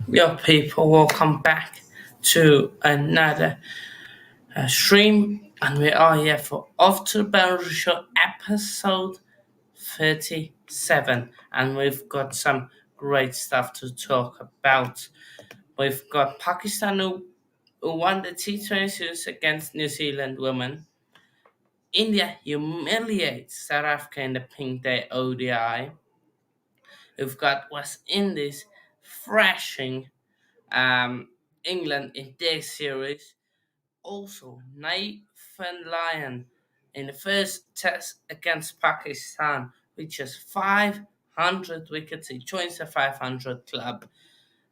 Yo, people, welcome back to another stream, and we are here for After Boundary Show episode 37, and we've got some great stuff to talk about. We've got Pakistan who won the T20 series against New Zealand women. India humiliates South Africa in the Pink Day ODI. We've got West Indies thrashing England in their series. Also, Nathan Lyon in the first test against Pakistan reaches 500 wickets. He joins the 500 club.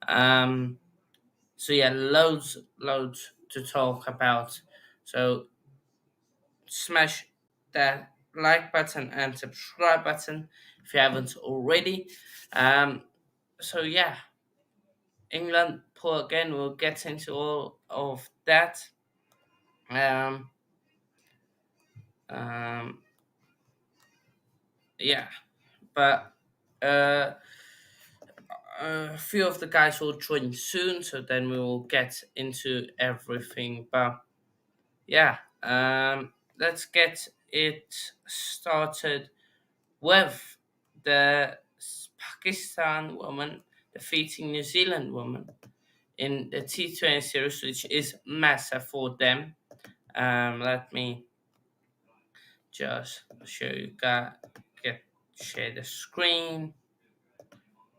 Um, so yeah, loads to talk about. So smash that like button and subscribe button if you haven't already. Um, so yeah, England pull again. We'll get into all of that. Um, um, yeah, but uh, a few of the guys will join soon, so then we will get into everything. But yeah, let's get it started with the Pakistan woman defeating New Zealand woman in the T20 series, which is massive for them. Let me just show you guys, get share the screen.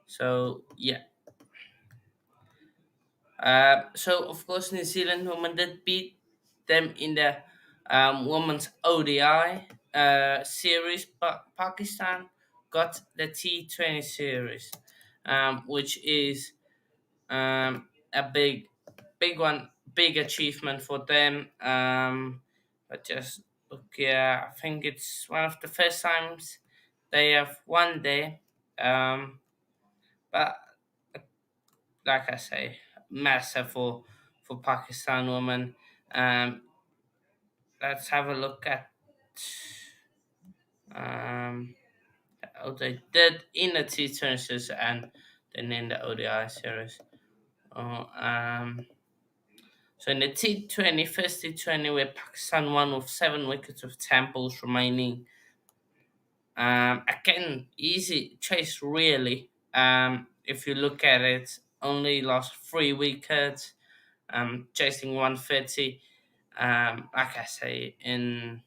So yeah, so of course New Zealand women did beat them in the women's ODI series, but Pakistan got the T20 series, which is a big one, big achievement for them. But just look, yeah, I think it's one of the first times they have won there. But like I say, massive for Pakistan women. Um, let's have a look at um, how they did in the T20 series and then in the ODI series. Oh, so in the T20, first T20, where Pakistan won with 7 wickets with 10 balls remaining. Again, easy chase really. If you look at it, only lost 3 wickets, chasing 130. Like I say, in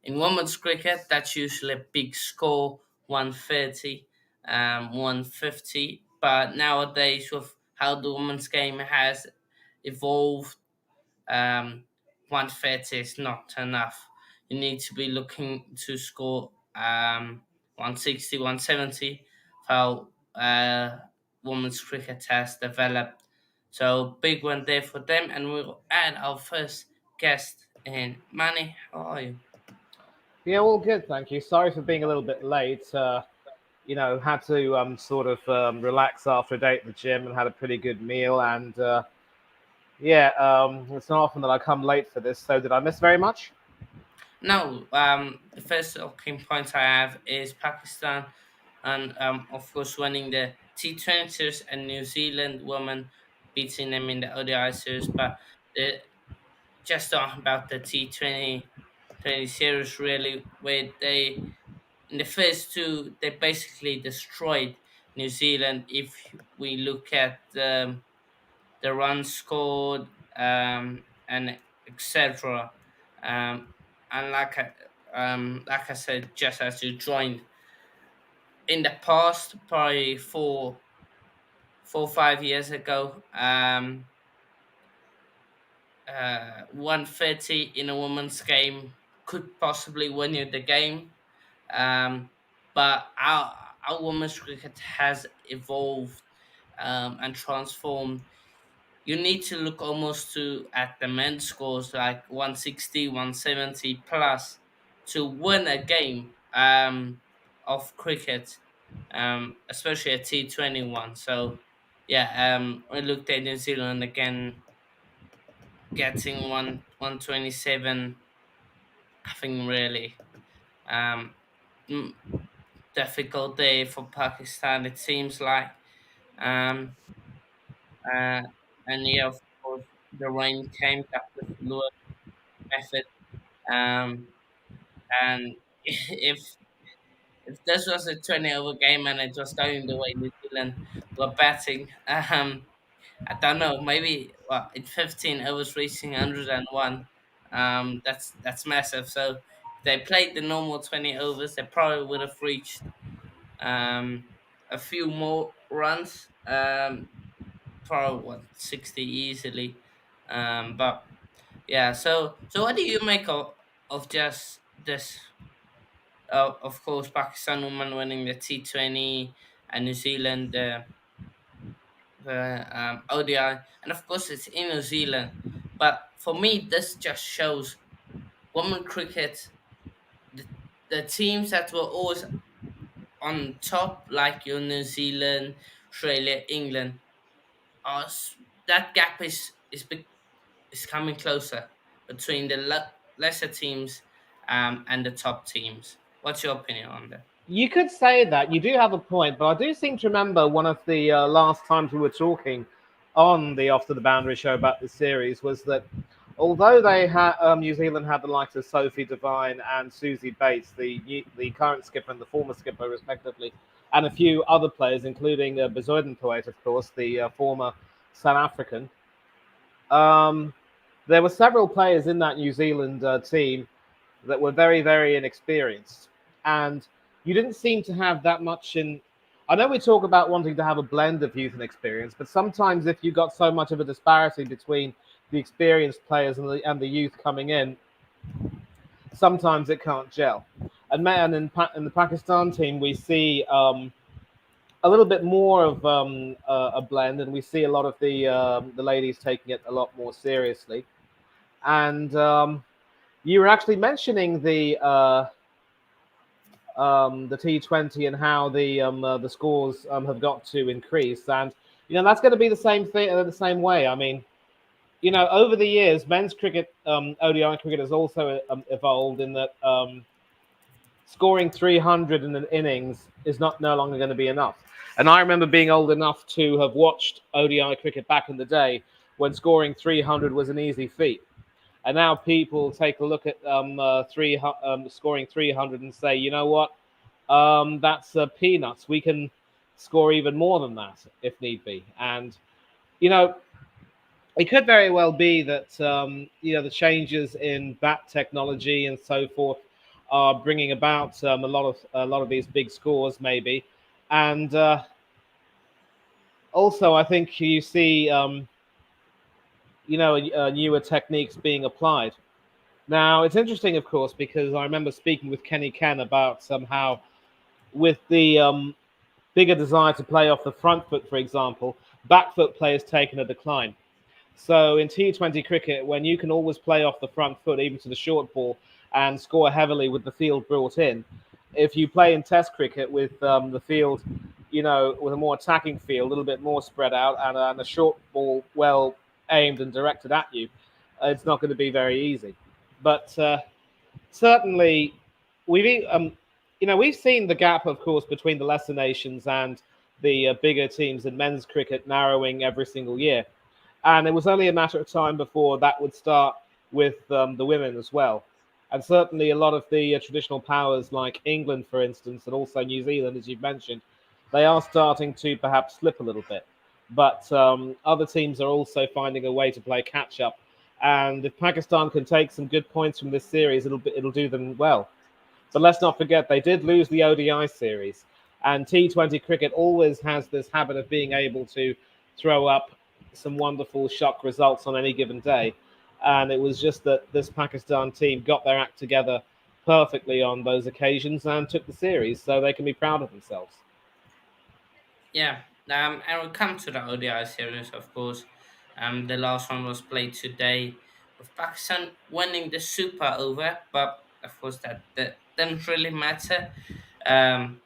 women's cricket, that's usually a big score, 130, 150. But nowadays, with how the women's game has evolved, um, 130 is not enough. You need to be looking to score 160, 170 for how women's cricket has developed. So big one there for them, and we'll add our first guest in. Manny, how are you? Yeah, all good, thank you. Sorry for being a little bit late. Had to sort of relax after a day at the gym and had a pretty good meal. And it's not often that I come late for this. So did I miss very much? No, the first talking point I have is Pakistan, and of course winning the T20 series and New Zealand women beating them in the ODI series. But the, just talking about the T20 series really, where they in the first two they basically destroyed New Zealand. If we look at the runs scored, and etc. Um, and like I said, just as you joined in the past, probably 5 years ago, 130 in a women's game could possibly win you the game. Um, but our women's cricket has evolved and transformed. You need to look almost to at the men's scores like 160, 170 plus to win a game of cricket, especially a T21. So yeah, we looked at New Zealand again getting 127. I think really um, mm, difficult day for Pakistan. It seems like. Um, uh, and yeah, of course, the rain came. That was Lewis' method. Um, and if this was a 20 over game and it was going the way New Zealand were batting, I don't know, maybe well, in 15 overs reaching 101. That's massive. So if they played the normal 20 overs, they probably would have reached um, a few more runs, probably what 60 easily. But yeah, so what do you make of just this? Of course, Pakistan women winning the T20 and New Zealand the ODI, and of course it's in New Zealand. But for me, this just shows women cricket. The, the teams that were always on top, like your New Zealand, Australia, England, are that gap is coming closer between the lesser teams and the top teams. What's your opinion on that? You could say that. You do have a point, but I do seem to remember one of the last times we were talking on the Off to the Boundary show about this series was that although they had New Zealand had the likes of Sophie Devine and Susie Bates, the current skipper and the former skipper respectively, and a few other players, including Bezuidenhout, of course, the former South African. Um, there were several players in that New Zealand team that were very, very inexperienced. And you didn't seem to have that much in. I know we talk about wanting to have a blend of youth and experience, but sometimes if you got so much of a disparity between the experienced players and the youth coming in, sometimes it can't gel. And man, in the Pakistan team, we see a little bit more of a blend, and we see a lot of the ladies taking it a lot more seriously. And you were actually mentioning the T20 and how the scores have got to increase, and that's going to be the same thing the same way. I mean, over the years, men's cricket, ODI cricket has also evolved in that scoring 300 in an innings is not no longer going to be enough. And I remember being old enough to have watched ODI cricket back in the day when scoring 300 was an easy feat. And now people take a look at scoring 300 and say, you know what, that's peanuts. We can score even more than that if need be. And you know, it could very well be that the changes in bat technology and so forth are bringing about a lot of these big scores, maybe. And also, I think you see newer techniques being applied. Now, it's interesting, of course, because I remember speaking with Kenny Ken about somehow with the bigger desire to play off the front foot, for example, back foot play has taken a decline. So in T20 cricket, when you can always play off the front foot, even to the short ball, and score heavily with the field brought in, if you play in Test cricket with the field, with a more attacking field, a little bit more spread out, and a short ball well aimed and directed at you, it's not going to be very easy. But certainly, we've seen the gap, of course, between the lesser nations and the bigger teams in men's cricket narrowing every single year, and it was only a matter of time before that would start with the women as well. And certainly, a lot of the traditional powers, like England, for instance, and also New Zealand, as you've mentioned, they are starting to perhaps slip a little bit. But other teams are also finding a way to play catch up. And if Pakistan can take some good points from this series, it'll do them well. But let's not forget they did lose the ODI series, and T20 cricket always has this habit of being able to throw up some wonderful shock results on any given day. And it was just that this Pakistan team got their act together perfectly on those occasions and took the series, so they can be proud of themselves. Yeah, and we'll come to the ODI series, of course. The last one was played today with Pakistan winning the super over, but of course that didn't really matter. Um,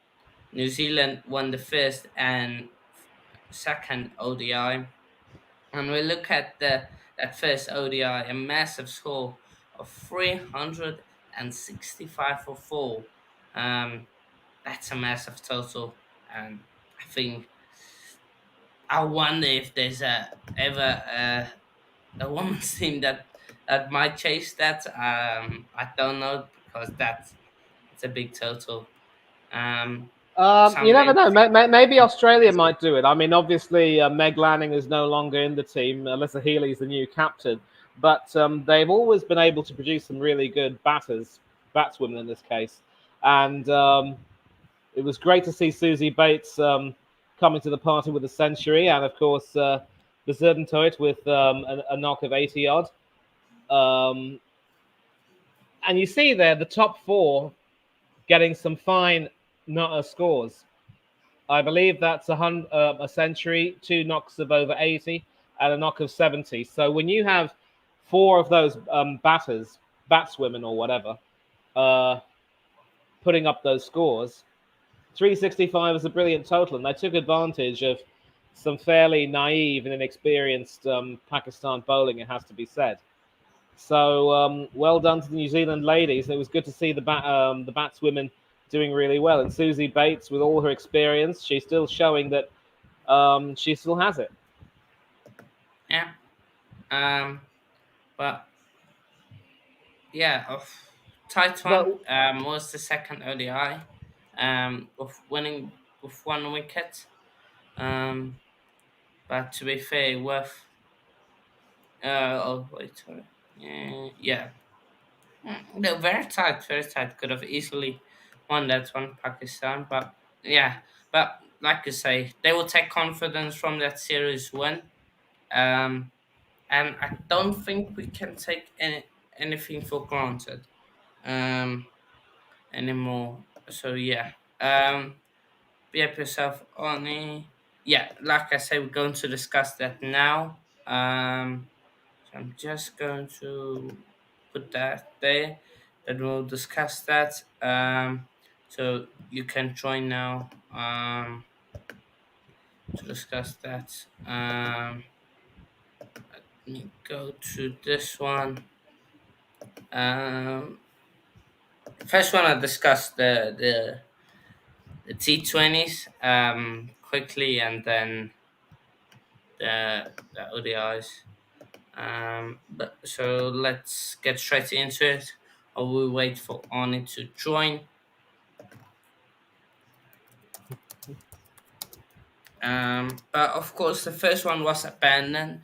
New Zealand won the first and second ODI, and we look at that first ODI, a massive score of 365 for four. Um, that's a massive total, and I think I wonder if there's a women's team that might chase that. I don't know because it's a big total. You Some never men know. Maybe Australia think might do it. I mean, obviously, Meg Lanning is no longer in the team. Alyssa Healy's the new captain. But they've always been able to produce some really good batswomen in this case. And it was great to see Susie Bates coming to the party with a century. And, of course, Bezuidenhout with a knock of 80 odd. Um, and you see there the top four getting some fine scores. I believe that's a century, two knocks of over 80, and a knock of 70. So when you have four of those batswomen or whatever, uh, putting up those scores, 365 is a brilliant total, and they took advantage of some fairly naive and inexperienced Pakistan bowling, it has to be said. So well done to the New Zealand ladies. It was good to see the batswomen doing really well. And Susie Bates, with all her experience, she's still showing that she still has it. yeah. But yeah, of tight But one. Was the second ODI. Of winning with 1 wicket. Um, but to be fair, with oh wait, sorry. Yeah. No, very tight, very tight. Could have easily won that one, Pakistan. But yeah, but like you say, they will take confidence from that series win. Um, and I don't think we can take anything for granted anymore. So yeah, be up yourself, Oni. Yeah, like I say, we're going to discuss that now. So I'm just going to put that there. Then we'll discuss that. So you can join now to discuss that. Let me go to this one. Um, First one I discussed the T20s quickly, and then the ODIs. But so let's get straight into it. Or we wait for Arnie to join. But of course, the first one was abandoned.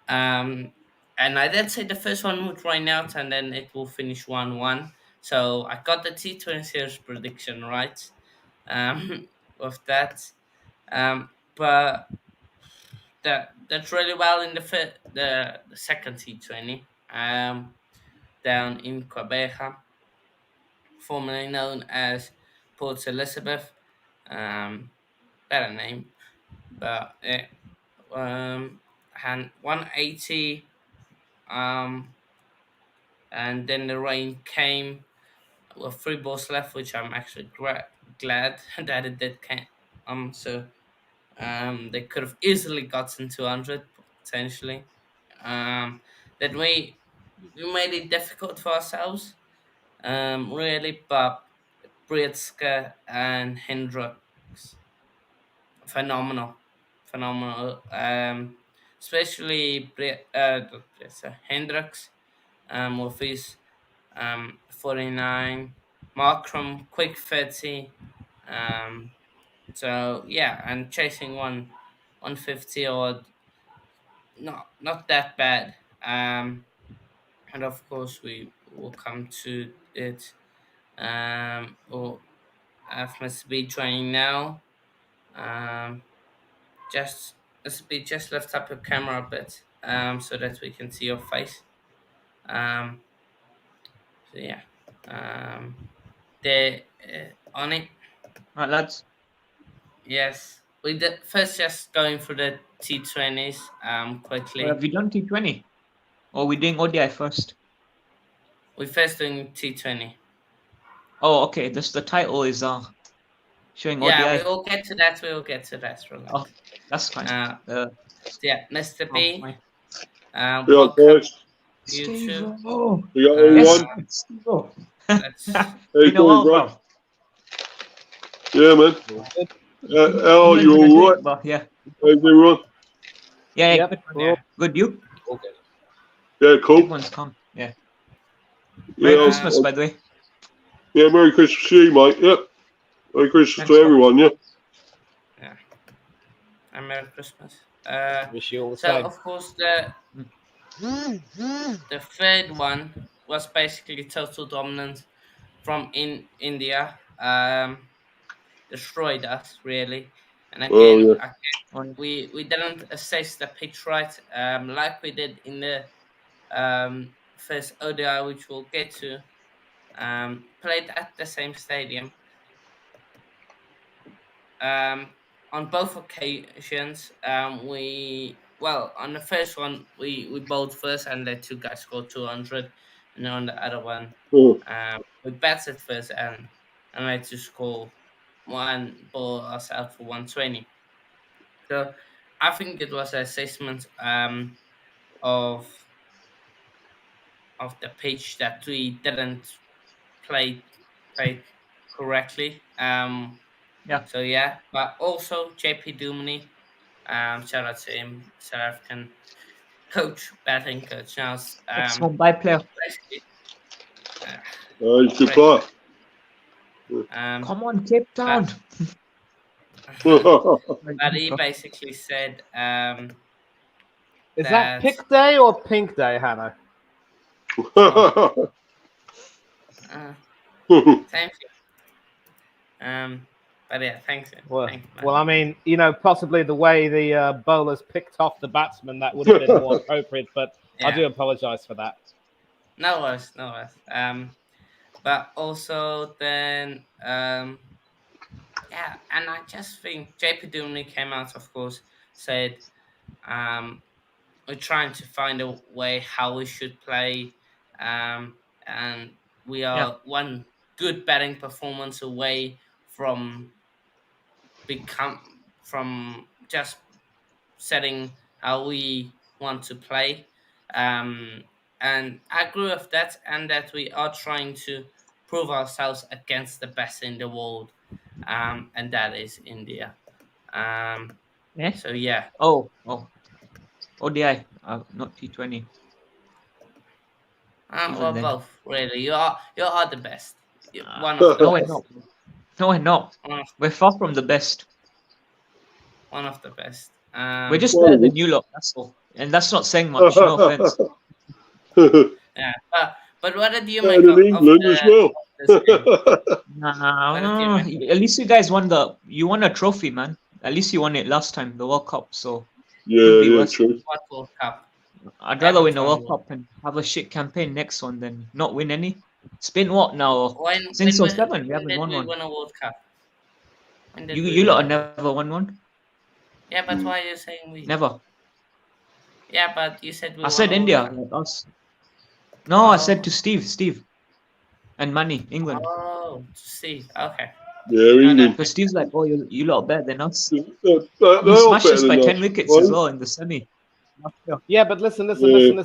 Um, and I did say the first one would run out, and then it will finish 1-1. So I got the T20 series prediction right. With that. But that's really well in the second T20. Down in Quebec, formerly known as Port Elizabeth. Um, Better name, but and 180. And then the rain came with 3 balls left, which I'm actually glad that it did. So they could have easily gotten 200 potentially. Then we made it difficult for ourselves, really, but Britzka and Hendricks, phenomenal, phenomenal. Especially Hendricks, with his 49, Markram quick 30. Um, so yeah, and chasing 150 or not that bad. And of course we will come to it. Or I've must be joining now. Um, just must be just lift up your camera a bit, so that we can see your face. Um, so yeah, the on it. Right, lads. Yes, we did first just going through the T20s Well, have quickly. we done T20? Or are we doing ODI first? We first doing T20. Oh, okay. The title is showing Yeah, we ODI. will get to that. We will get to that. Oh, Relax. that's fine. Yeah, Mr. Oh, B. fine. Yeah, Welcome boys. you Steve, too. oh, We got yes, everyone. Steve. Let's How you Been a going, while, bro? bro. Yeah, man. all good. Al, you England's gonna do all right? it, but yeah, Everyone? yeah, Yep, good, man, we're yeah. all Good, you? good. Yeah, cool. Everyone's calm. Yeah. Merry Yeah, Christmas, by the way. yeah. Merry Christmas to you, mate. Yeah, Merry Christmas Thanks, to Bob. everyone. Yeah. Yeah, and Merry Christmas. Wish you all the So same. of course Mm. the third one was basically total dominance from in India. Destroyed us really, and Oh again, yeah. Oh, yeah. we didn't assess the pitch right, like we did in the first ODI, which we'll get to. Played at the same stadium. Um, on both occasions, we well on the first one we bowled first and the two guys scored 200, and then on the other one, Oh, we batted first and had to score one ball us out for 120. So I think it was an assessment of the pitch that we didn't play play correctly. Yeah. So yeah, but also JP Dumini, shout out to him, South African coach, batting coach now. Ex-Mumbai player. Basically, uh, he's a good great player. player. Um, Come on, Cape but Town. but he basically said Is that that pick day or pink day, Hannah? oh, same thing. But yeah, thanks, Well, thank you, man. well, I mean, possibly the way the bowlers picked off the batsman, that would have been more appropriate. But I Yeah, do apologise for that. no worries, no worries. But also then yeah, and I just think JP Dumley came out, of course, said um, we're trying to find a way how we should play, and we Yeah. are one good batting performance away from just setting how we want to play. Um, and I agree with that, and that we are trying to prove ourselves against the best in the world, and that is India. Um, Yeah. so yeah, Oh. ODI. Not T20. Even well, then. both really. You are the best. One of the No, we're best. not. No, we're not. One of We're far from the best. one of the best. We're just better Well, than you lot. That's all. And that's not saying much. No offense. Yeah, but what did you and make in of England as well. this game? What did you Nah, make? at least you guys won you won a trophy, man. At least you won it last time, the World Cup. So could Yeah, be yeah, worse. true. What World Cup? I'd We rather haven't win a won a World World. Cup and have a shit campaign next one than not win any. It's been what now? When Since when '07, we when haven't did won we one. win a World Cup? When You did we you win lot a have World? never won one. Yeah, but why are you saying we? Never. Yeah, but you said we I won said a World India, Cup. like us. No, I said Oh, to Steve, and Manny, England. oh, see, okay. Yeah, No, that England. Because Steve's like, oh, you lot are better than us. They You are smashed better us by than 10 us, wickets as right? well in the semi. Yeah. Yeah, but listen, Yeah.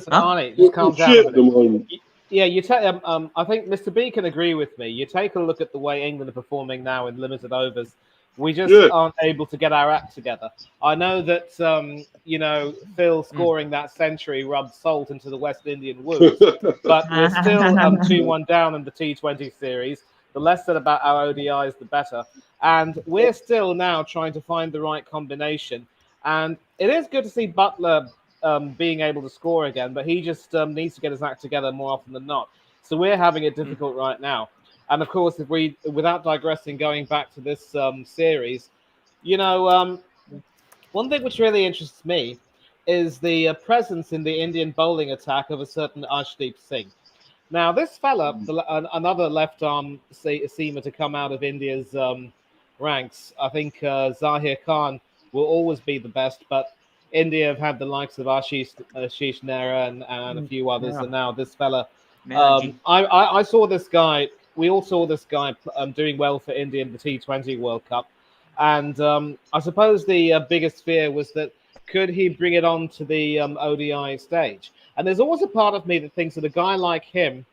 Huh? Arnie, just We're calm down a shit at the minute. moment. Yeah, you take. I think Mr. B can agree with me. You take a look at the way England are performing now in limited overs. We just Yeah. aren't able to get our act together. I know that Phil Mm. scoring that century rubbed salt into the West Indian wounds, but we're still 2-1 down in the T20 series. The less said about our ODIs, the better. And we're still now trying to find the right combination. And it is good to see Butler being able to score again, but he just needs to get his act together more often than not. So we're having it difficult right now. And of course, if we, without digressing, going back to this series, one thing which really interests me is the presence in the Indian bowling attack of a certain Arshdeep Singh. Now, this fella, another left arm seamer to come out of India's ranks, I think Zahir Khan will always be the best, but India have had the likes of Ashish Nehra and a few others, Yeah. and now this fella. Nehraji. I saw this guy. We all saw this guy doing well for India in the T20 World Cup, and I suppose the biggest fear was that could he bring it on to the ODI stage? And there's always a part of me that thinks that a guy like him,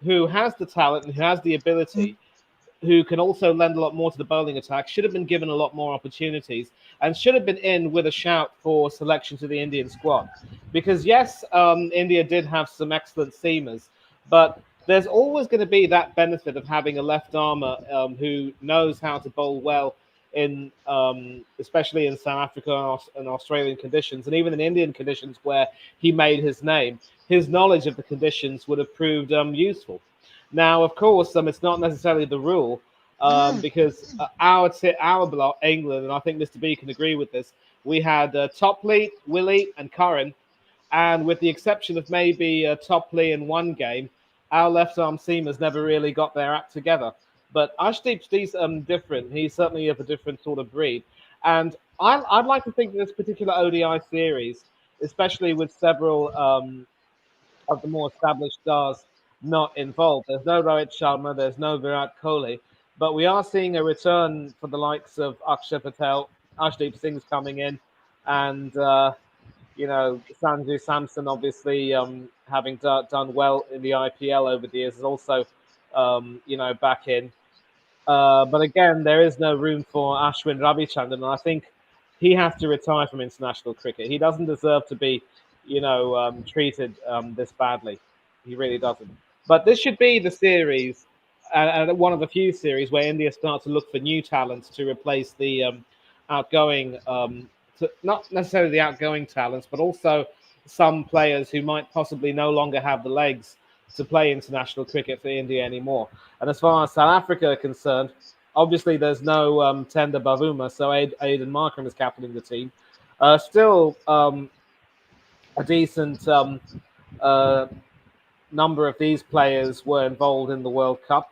who has the talent and who has the ability, who can also lend a lot more to the bowling attack, should have been given a lot more opportunities and should have been in with a shout for selection to the Indian squad. Because yes, India did have some excellent seamers, but there's always going to be that benefit of having a left armer who knows how to bowl well in especially in South Africa and Australian conditions, and even in Indian conditions where he made his name. His knowledge of the conditions would have proved useful. Now, of course, it's not necessarily the rule because our block, England, and I think Mr. B can agree with this. We had Topley, Willie, and Curran, and with the exception of maybe Topley in one game, our left arm seamers never really got their act together. But Ashdeep's different. He's certainly of a different sort of breed, and I'd like to think this particular ODI series, especially with several of the more established stars not involved. There's no Rohit Sharma, there's no Virat Kohli, but we are seeing a return for the likes of Akshay Patel, Ashdeep Singh's coming in, and Sanju Samson, obviously having done well in the IPL over the years, is also back in. But again, there is no room for Ashwin Ravichandran, and I think he has to retire from international cricket. He doesn't deserve to be, treated this badly. He really doesn't. But this should be the series, and one of the few series where India start to look for new talents to replace the outgoing, not necessarily the outgoing talents, but also some players who might possibly no longer have the legs to play international cricket for India anymore. And as far as South Africa are concerned, obviously there's no Tender Bavuma, so Aiden Markram is captaining the team. Still a decent number of these players were involved in the World Cup.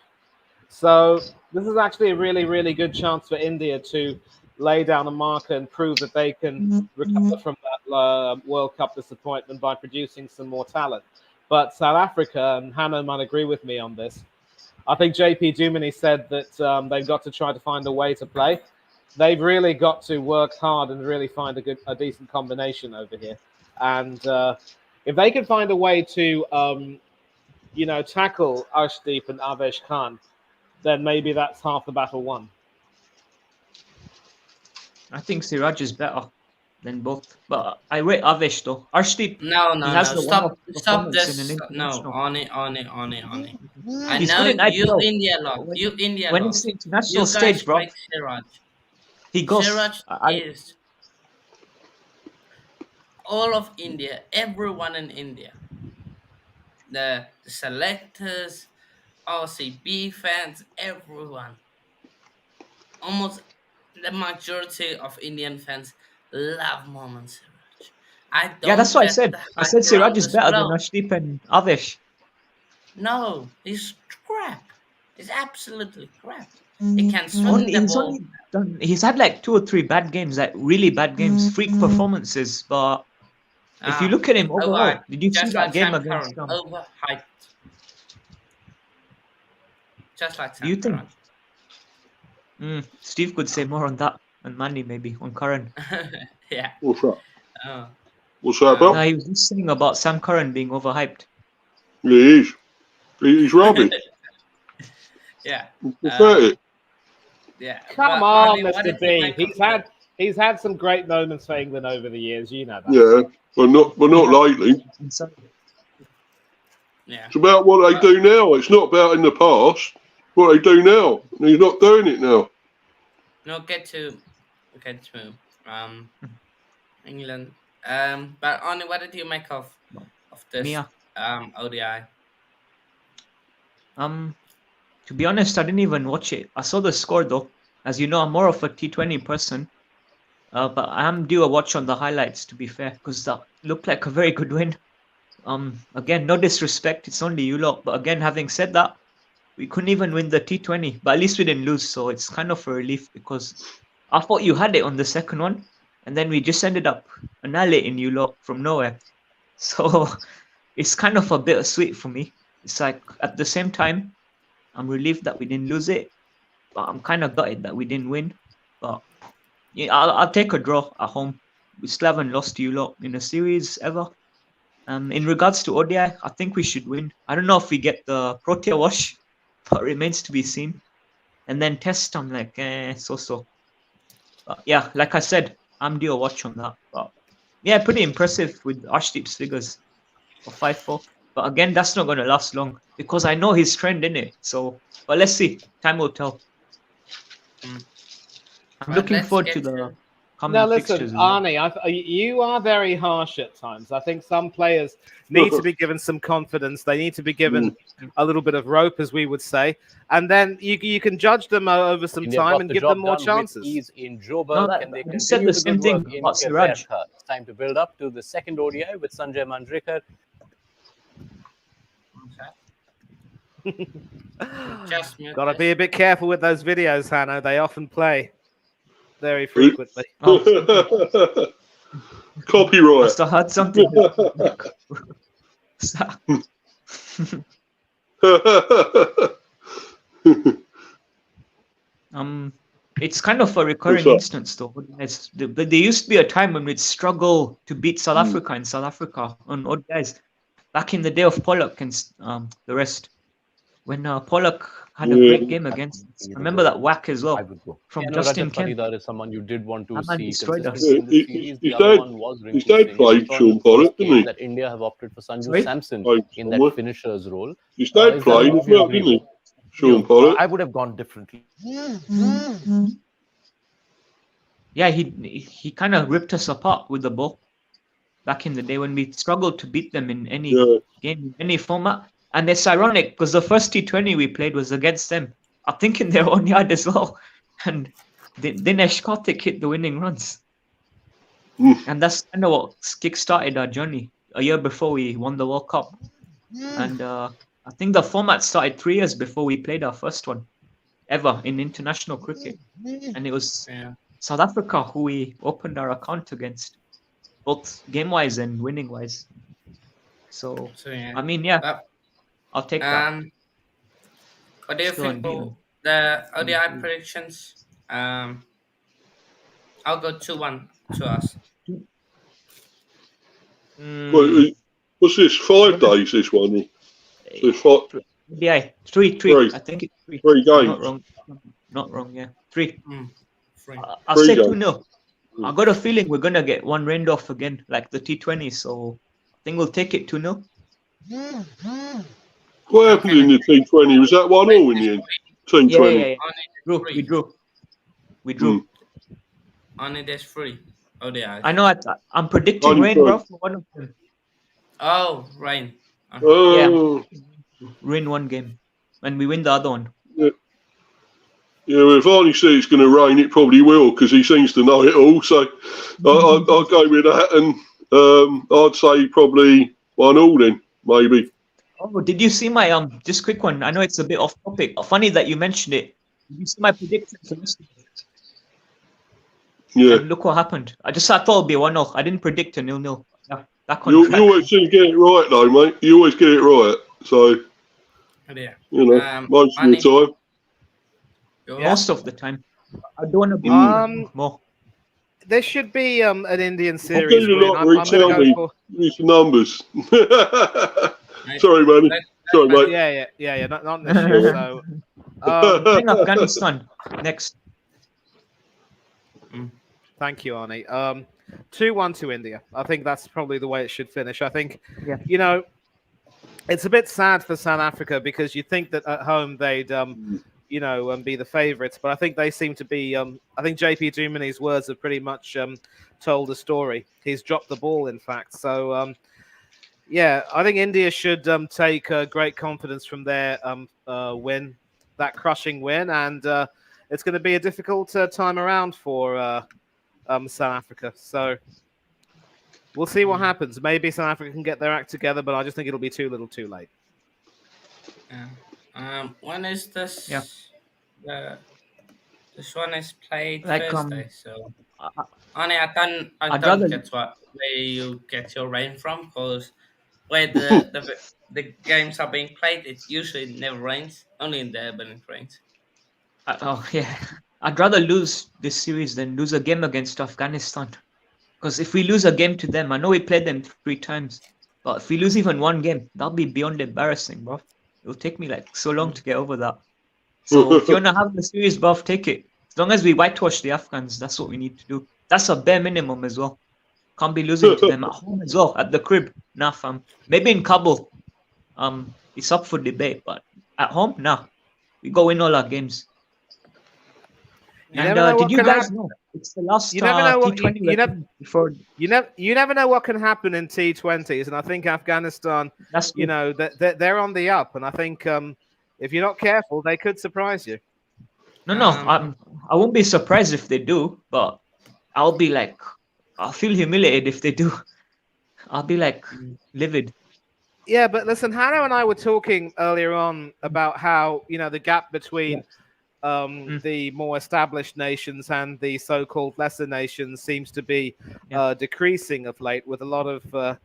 So this is actually a really, really good chance for India to lay down a marker and prove that they can recover from that World Cup disappointment by producing some more talent. But South Africa, and Hannah might agree with me on this, I think JP Duminy said that they've got to try to find a way to play. They've really got to work hard and really find a decent combination over here. And if they can find a way to, tackle Ashdeep and Avesh Khan, then maybe that's half the battle won. I think Siraj is better than both, but I rate Avesh though. Arshdeep, No, he no, has no. the Stop, one-off stop performance in this. an No, international. on it, on it, on it, on it. I He's know good in you, IPL. India lot. When, You, India when lot. it's the international You guys stage, bro, rate Siraj. he goes. Siraj is all of India, everyone in India. The selectors, RCB fans, everyone. Almost the majority of Indian fans love Mohammad Siraj. I Yeah, that's don't what I get said. the I hype said Siraj around is this better than bloke. Arshdeep and Avesh. No, he's crap. He's absolutely crap. He can swing the He's ball. only done. He's had like 2 or 3 bad games, like really bad games, freak performances. But if you look at him Overhyped. overall, did you see Just that like game Sam against? Curran. Overhyped. Just like Do you Sam think? Steve could say Curran. more on that, and Manny maybe on Curran. Yeah. What's that? Oh. What's that about? No, he was just saying about Sam Curran being overhyped. Yeah, he is. He's rubbish. Yeah. Pathetic. Yeah. Come But on, Arnie, what Mr. did you B. make of the He's had some great moments for England over the years. You know that. Yeah, but not lately. Yeah. It's about what they do now. It's not about in the past. What they do now. And he's not doing it now. No, get to England. But Arnie, what did you make of this Mia. ODI? To be honest, I didn't even watch it. I saw the score though. As you know, I'm more of a T20 person. But I am due a watch on the highlights, to be fair, because that looked like a very good win. Again, no disrespect, it's only you lot. But again, having said that, we couldn't even win the T20, but at least we didn't lose, so it's kind of a relief because I thought you had it on the second one, and then we just ended up annihilating you lot from nowhere. So it's kind of a bittersweet for me. It's like at the same time, I'm relieved that we didn't lose it, but I'm kind of gutted that we didn't win. But yeah, I'll take a draw at home. We still haven't lost to you lot in a series ever. In regards to ODI, I think we should win. I don't know if we get the Protea wash, but remains to be seen. And then test, I'm like, so. But yeah, like I said, I'm due a watch on that. But yeah, pretty impressive with Arshdeep's figures of 5-4. But again, that's not going to last long because I know his trend in it. So, but let's see. Time will tell. Mm. I'm But looking let's forward to get the to Now, coming listen, fixtures as well. Arnie, you are very harsh at times. I think some players need to be given some confidence. They need to be given a little bit of rope, as we would say, and then you can judge them over some India time got and the give them job more done with chances. ease in Joburg. No, Can they I just said continue the the same good thing work in about Siraj. Keverka? It's time to build up to the second ODI with Sanjay Manjrekar. just mute Got to this. be a bit careful with those videos, Hanno. They often play very frequently. Oh, Copyright. must have heard something. It's kind of a recurring instance, though. But there used to be a time when we'd struggle to beat South Africa in South Africa on ODIs. Back in the day of Pollock and the rest, when Pollock had a great game against us. I remember that whack as well from Justin Rajat Kemp. Patidar is someone you did want to That man see destroyed us. consistently in the series. The other one was his Rinku dad Singh. played We saw in Sean the Pollock, first didn't game he? that India have opted for Sanju Sorry? Samson Played in somewhere. that finisher's role. His dad Is that played what as you well, agree didn't with? he? Sean Pollock. I would have gone differently. Yeah, he kind of ripped us apart with the ball back in the day when we struggled to beat them in any game, in any format. And it's ironic because the first T20 we played was against them. I think in their own yard as well. And Dinesh Karthik hit the winning runs. And that's kind of what kick-started our journey a year before we won the World Cup. And I think the format started 3 years before we played our first one ever in international cricket. And it was South Africa who we opened our account against, both game-wise and winning-wise. So yeah. I mean, yeah, I'll take that. What do you Still think unbeaten. about the ODI predictions? I'll go 2-1 to us. Wait, what's this? 5 days, this one? So it's ODI, three. I think it's 3. 3 I'm games. not wrong, yeah. 3. 3. I'll 3 say games. 2-0. I got a feeling we're going to get one rained off again, like the T20, so I think we'll take it 2-0. What happened in the T20? Was that 1-1 in the end? T20? Yeah. We drew. Only there's 3 ODIs. I know I'm predicting Only rain, 3. bro, for one of them. Oh, rain. Oh. Yeah. Rain one game. And we win the other one. Yeah, well, if Arnie says it's going to rain, it probably will because he seems to know it all. So I'll go with that, and I'd say probably 1-1 then, maybe. Oh, did you see my just quick one? I know it's a bit off topic. Funny that you mentioned it. Did you see my prediction for yesterday? Yeah. And look what happened. I thought it'd be 1-0. I didn't predict a 0-0. Yeah, back on You track. always seem to get it right, though, mate. You always get it right. So, Yeah. you know, most of the time. Most of the time. I don't want to be more. There should be an Indian I'll series do the win. lottery, I'm tell going to me. go for... Give some numbers. Sorry, man. Sorry, mate. Yeah. Not an issue. So, playing Afghanistan next. Thank you, Arnie. 2-1 to India. I think that's probably the way it should finish. I think, Yeah. you know, it's a bit sad for South Africa because you think that at home they'd, you know, be the favourites, but I think they seem to be. I think JP Dumini's words have pretty much told the story. He's dropped the ball, in fact. So, yeah, I think India should take great confidence from their win, that crushing win, and it's going to be a difficult time around for South Africa. So we'll see what happens. Maybe South Africa can get their act together, but I just think it'll be too little, too late. When is this? Yeah. This one is played Like, Thursday, so Only I don't get where you get your rain from, because where the games are being played, it usually never rains. Only in Durban it rains. Oh yeah, I'd rather lose this series than lose a game against Afghanistan. Because if we lose a game to them, I know we played them 3 times, but if we lose even one game, that'll be beyond embarrassing, bro. It'll take me like so long to get over that. So if you want to have the series, buff, take it. As long as we whitewash the Afghans, that's what we need to do. That's a bare minimum as well. Can't be losing to them at home as well, at the crib. Nah, fam. Maybe in Kabul, it's up for debate, but at home, nah. We go win all our games. You And never know did what you can guys happen. know it's the last You never know what T20 we're playing before? you never know what can happen in T20s, and I think Afghanistan, That's you true. know, they're on the up, and I think if you're not careful, they could surprise you. No, I won't be surprised if they do, but I'll be like, I'll feel humiliated if they do. I'll be like livid. Yeah, but listen, Hannah and I were talking earlier on about how the gap between Mm, the more established nations and the so-called lesser nations seems to be yeah. decreasing of late, with a lot of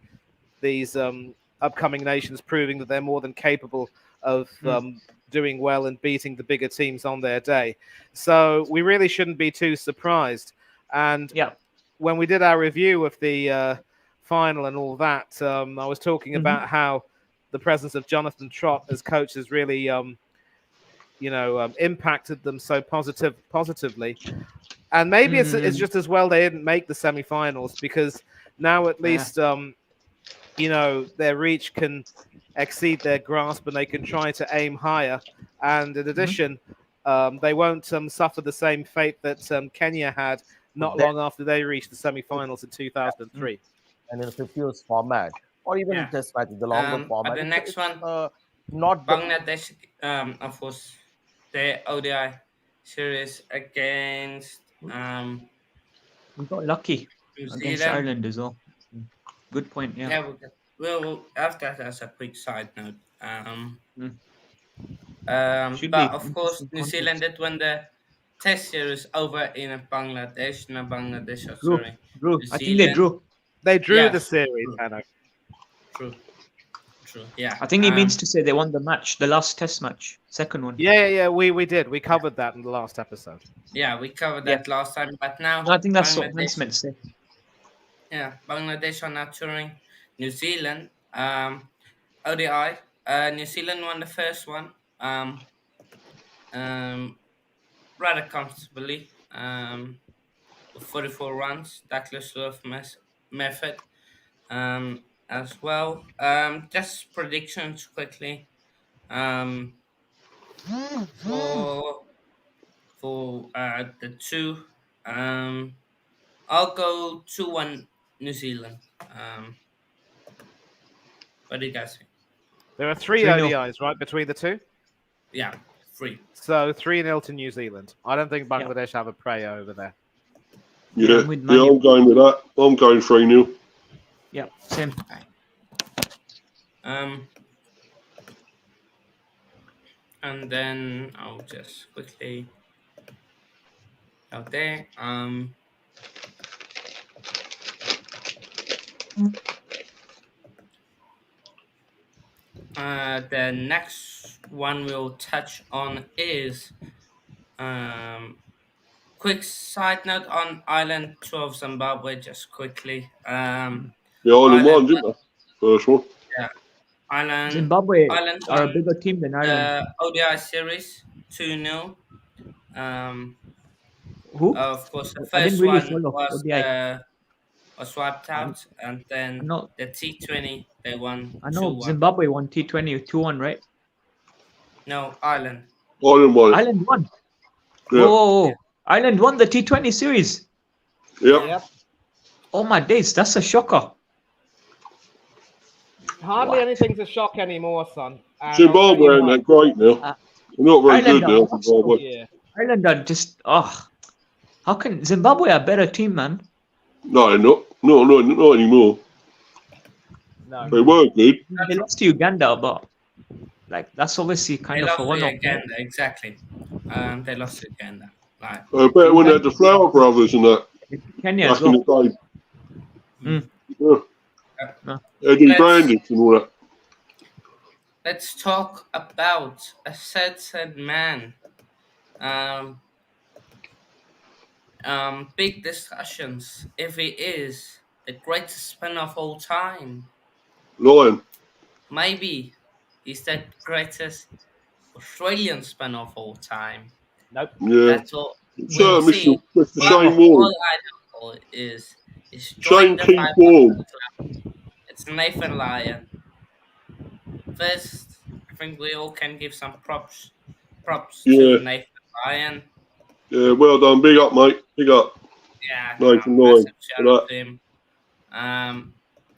these upcoming nations proving that they're more than capable of doing well and beating the bigger teams on their day. So we really shouldn't be too surprised. And Yeah. when we did our review of the final and all that, I was talking about how the presence of Jonathan Trott as coach has really impacted them so positively. And maybe it's just as well they didn't make the semifinals, because now at least their reach can exceed their grasp and they can try to aim higher. And in addition, they won't suffer the same fate that Kenya had not long after they reached the semifinals in 2003. And in a 50 years format, or even in Yeah. test matches, the longer But format, the next one, not the Bangladesh, of course, the ODI series against We got lucky New against Zealand. Ireland as well. Good point. Yeah. Yeah, we'll have that as a quick side note. Mm. Should But be of course, interesting New Zealand context. did win the Test series over in Bangladesh. No, Bangladesh, oh, Drew. sorry, New I think they Zealand. drew. They drew the Yes, series, true, Hannah. true, true. Yeah. I think he means to say they won the match, the last Test match, second one. Yeah. We did. We covered that in the last episode. Yeah, we covered Yeah. that last time, but now No, I think that's what Bangladesh. Hans meant to say. Yeah, Bangladesh are now touring New Zealand. ODI. New Zealand won the first one. Um, rather comfortably. 44 runs. Douglas method. As well. Just predictions quickly. Um, for the two. I'll go 2-1 New Zealand. What do you guys think? There are three 3-0. ODIs, right, between the two? Yeah, 3. So 3-0 to New Zealand. I don't think Yeah. Bangladesh have a prey over there. Yeah, I'm with yeah, Manu. I'm going with that. I'm going 3-0. Yeah, same. And then I'll just quickly out there. The next one we'll touch on is quick side note on Island 2 of Zimbabwe, just quickly. Yeah, Ireland Ireland, won, didn't they? First one. yeah, Ireland Zimbabwe are a won bigger team than Ireland. the ODI series 2-0. Who? Of course, the I didn't first really one follow ODI. was wiped out, and I then know. the T20 they won I know 2-1. Zimbabwe won T20 2-1, right? No, Ireland. Ireland won it. Ireland won. Yeah. Whoa. Ireland won the T20 series. Yep. Oh my days, that's a shocker. Hardly anything's a shock anymore, son. And Zimbabwe ain't that great now. They're not very Ireland good are now, monsters. Zimbabwe. Yeah. Ireland are just how can Zimbabwe a better team, man? No, they're not. Not anymore. No. They were good. They lost to Uganda, but like that's obviously They kind of lost a to one-off. Uganda, exactly. They lost to Uganda. Right. I bet when they had the Flower Brothers and that Kenya as back in well. the day. Mm. Yeah. No. Eddie Let's- Bandits and all that. Let's talk about a said man. Big discussions if he is the greatest spinner of all time. Lyon. Maybe he's the greatest Australian spinner of all time. Nope. Yeah. That's all we'll So, see. Mr. But Shane Warne. all I know is join Shane the Keith 500 Warne. club. It's Nathan Lyon. First, I think we all can give some props to Yeah. Nathan Lyon. Yeah, well done. Big up, mate. Big up. Yeah, Nathan Lyon massive for shout out that. to him.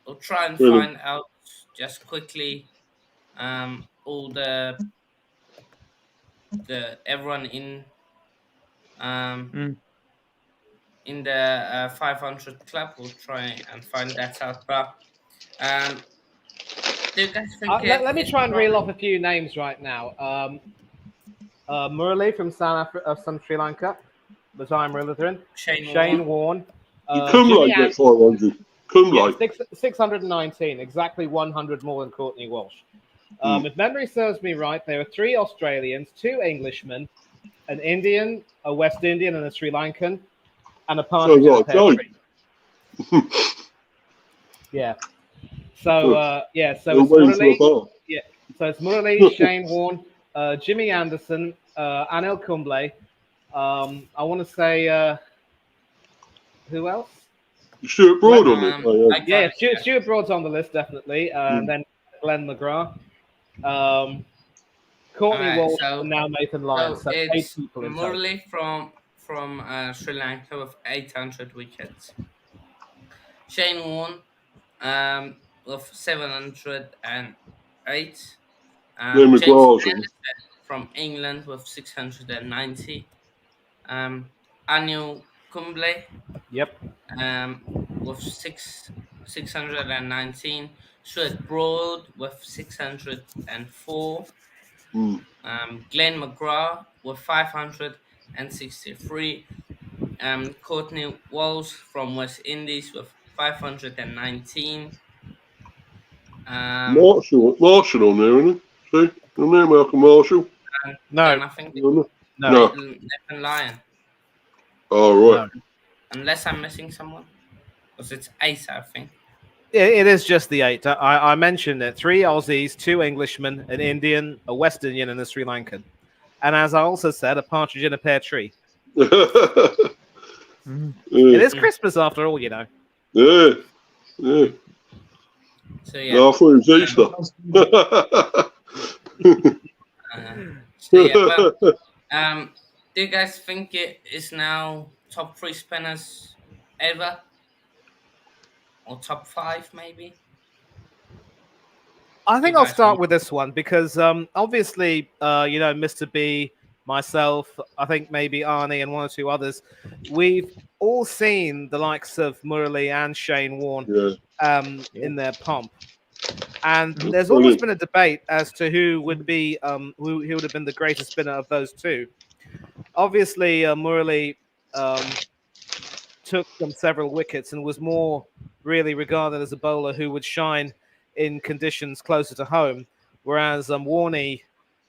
We'll try and Brilliant. find out just quickly all the everyone um Mm. in the 500 club. We'll try and find that out. But do you guys think Let me it's try and reel off probably a few names right now. Murali from from Sri Lanka, the time Rillathrin. Shane Shane Warne? Warne. Cum Jimmy like An- get 500. Cum yeah, like. 619, exactly 100 more than Courtney Walsh. Mm. If memory serves me right, there were 3 Australians, 2 Englishmen, an Indian, a West Indian, and a Sri Lankan, and a So partridge in a right, pear Joe. tree. Yeah. So so it's You're waiting for a Murali. bar. Yeah. So it's Murali, Shane Warne, Jimmy Anderson, Anil Kumble. I want to say who else? Stuart Broad on it. I got Yeah, it. Yeah. Stuart Broad's on the list definitely, and then Glenn McGrath, Courtney Alright, Walsh, and now Nathan Lyon. so So 8 it's people in total. Murli from Sri Lanka with 800 wickets. Shane Warne with 708. Glenn James McGrath's on. Anderson from England with 690. Anil Kumble Yep. with 619. Stuart Broad with 604. Mm. Glenn McGrath with 563. Courtney Walsh from West Indies with 519. Marshall on there, isn't he? See? On there, Malcolm Marshall. And No. then I think No. Nathan Lyon. Oh, right. No. Unless I'm missing someone. Because it's 8, I think. It is just the 8. I mentioned it. 3 Aussies, 2 Englishmen, an Indian, a West Indian, and a Sri Lankan. And as I also said, a partridge in a pear tree. Mm. It is Christmas after all, you know. Yeah. Yeah. So yeah. No, I thought it was Easter. So yeah, well, do you guys think it is now top 3 spinners ever? Or top 5 maybe? I think You I'll guys start want- with this one because obviously, Mr. B, myself, I think maybe Arnie and 1 or 2 others, we've all seen the likes of Murali and Shane Warne Yeah. in their pomp. And Mhm. there's always been a debate as to who would be who would have been the greatest spinner of those 2. Obviously, Murali took them several wickets and was more really regarded as a bowler who would shine in conditions closer to home, whereas Warney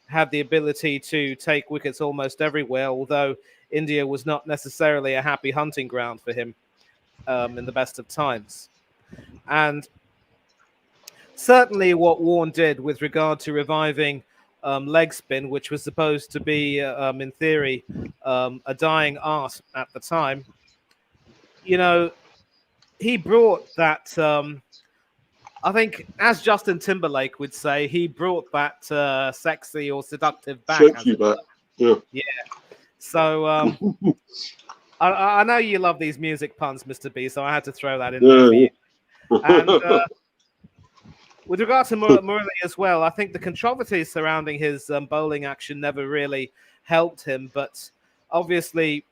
had the ability to take wickets almost everywhere, although India was not necessarily a happy hunting ground for him in the best of times. And certainly what Warne did with regard to reviving leg spin, which was supposed to be, in theory, a dying art at the time, he brought that. I think, as Justin Timberlake would say, he brought that sexy or seductive back. Sexy back. Yeah. So I know you love these music puns, Mr. B, so I had to throw that in there for you. And with regard to Murali as well, I think the controversies surrounding his bowling action never really helped him. But obviously,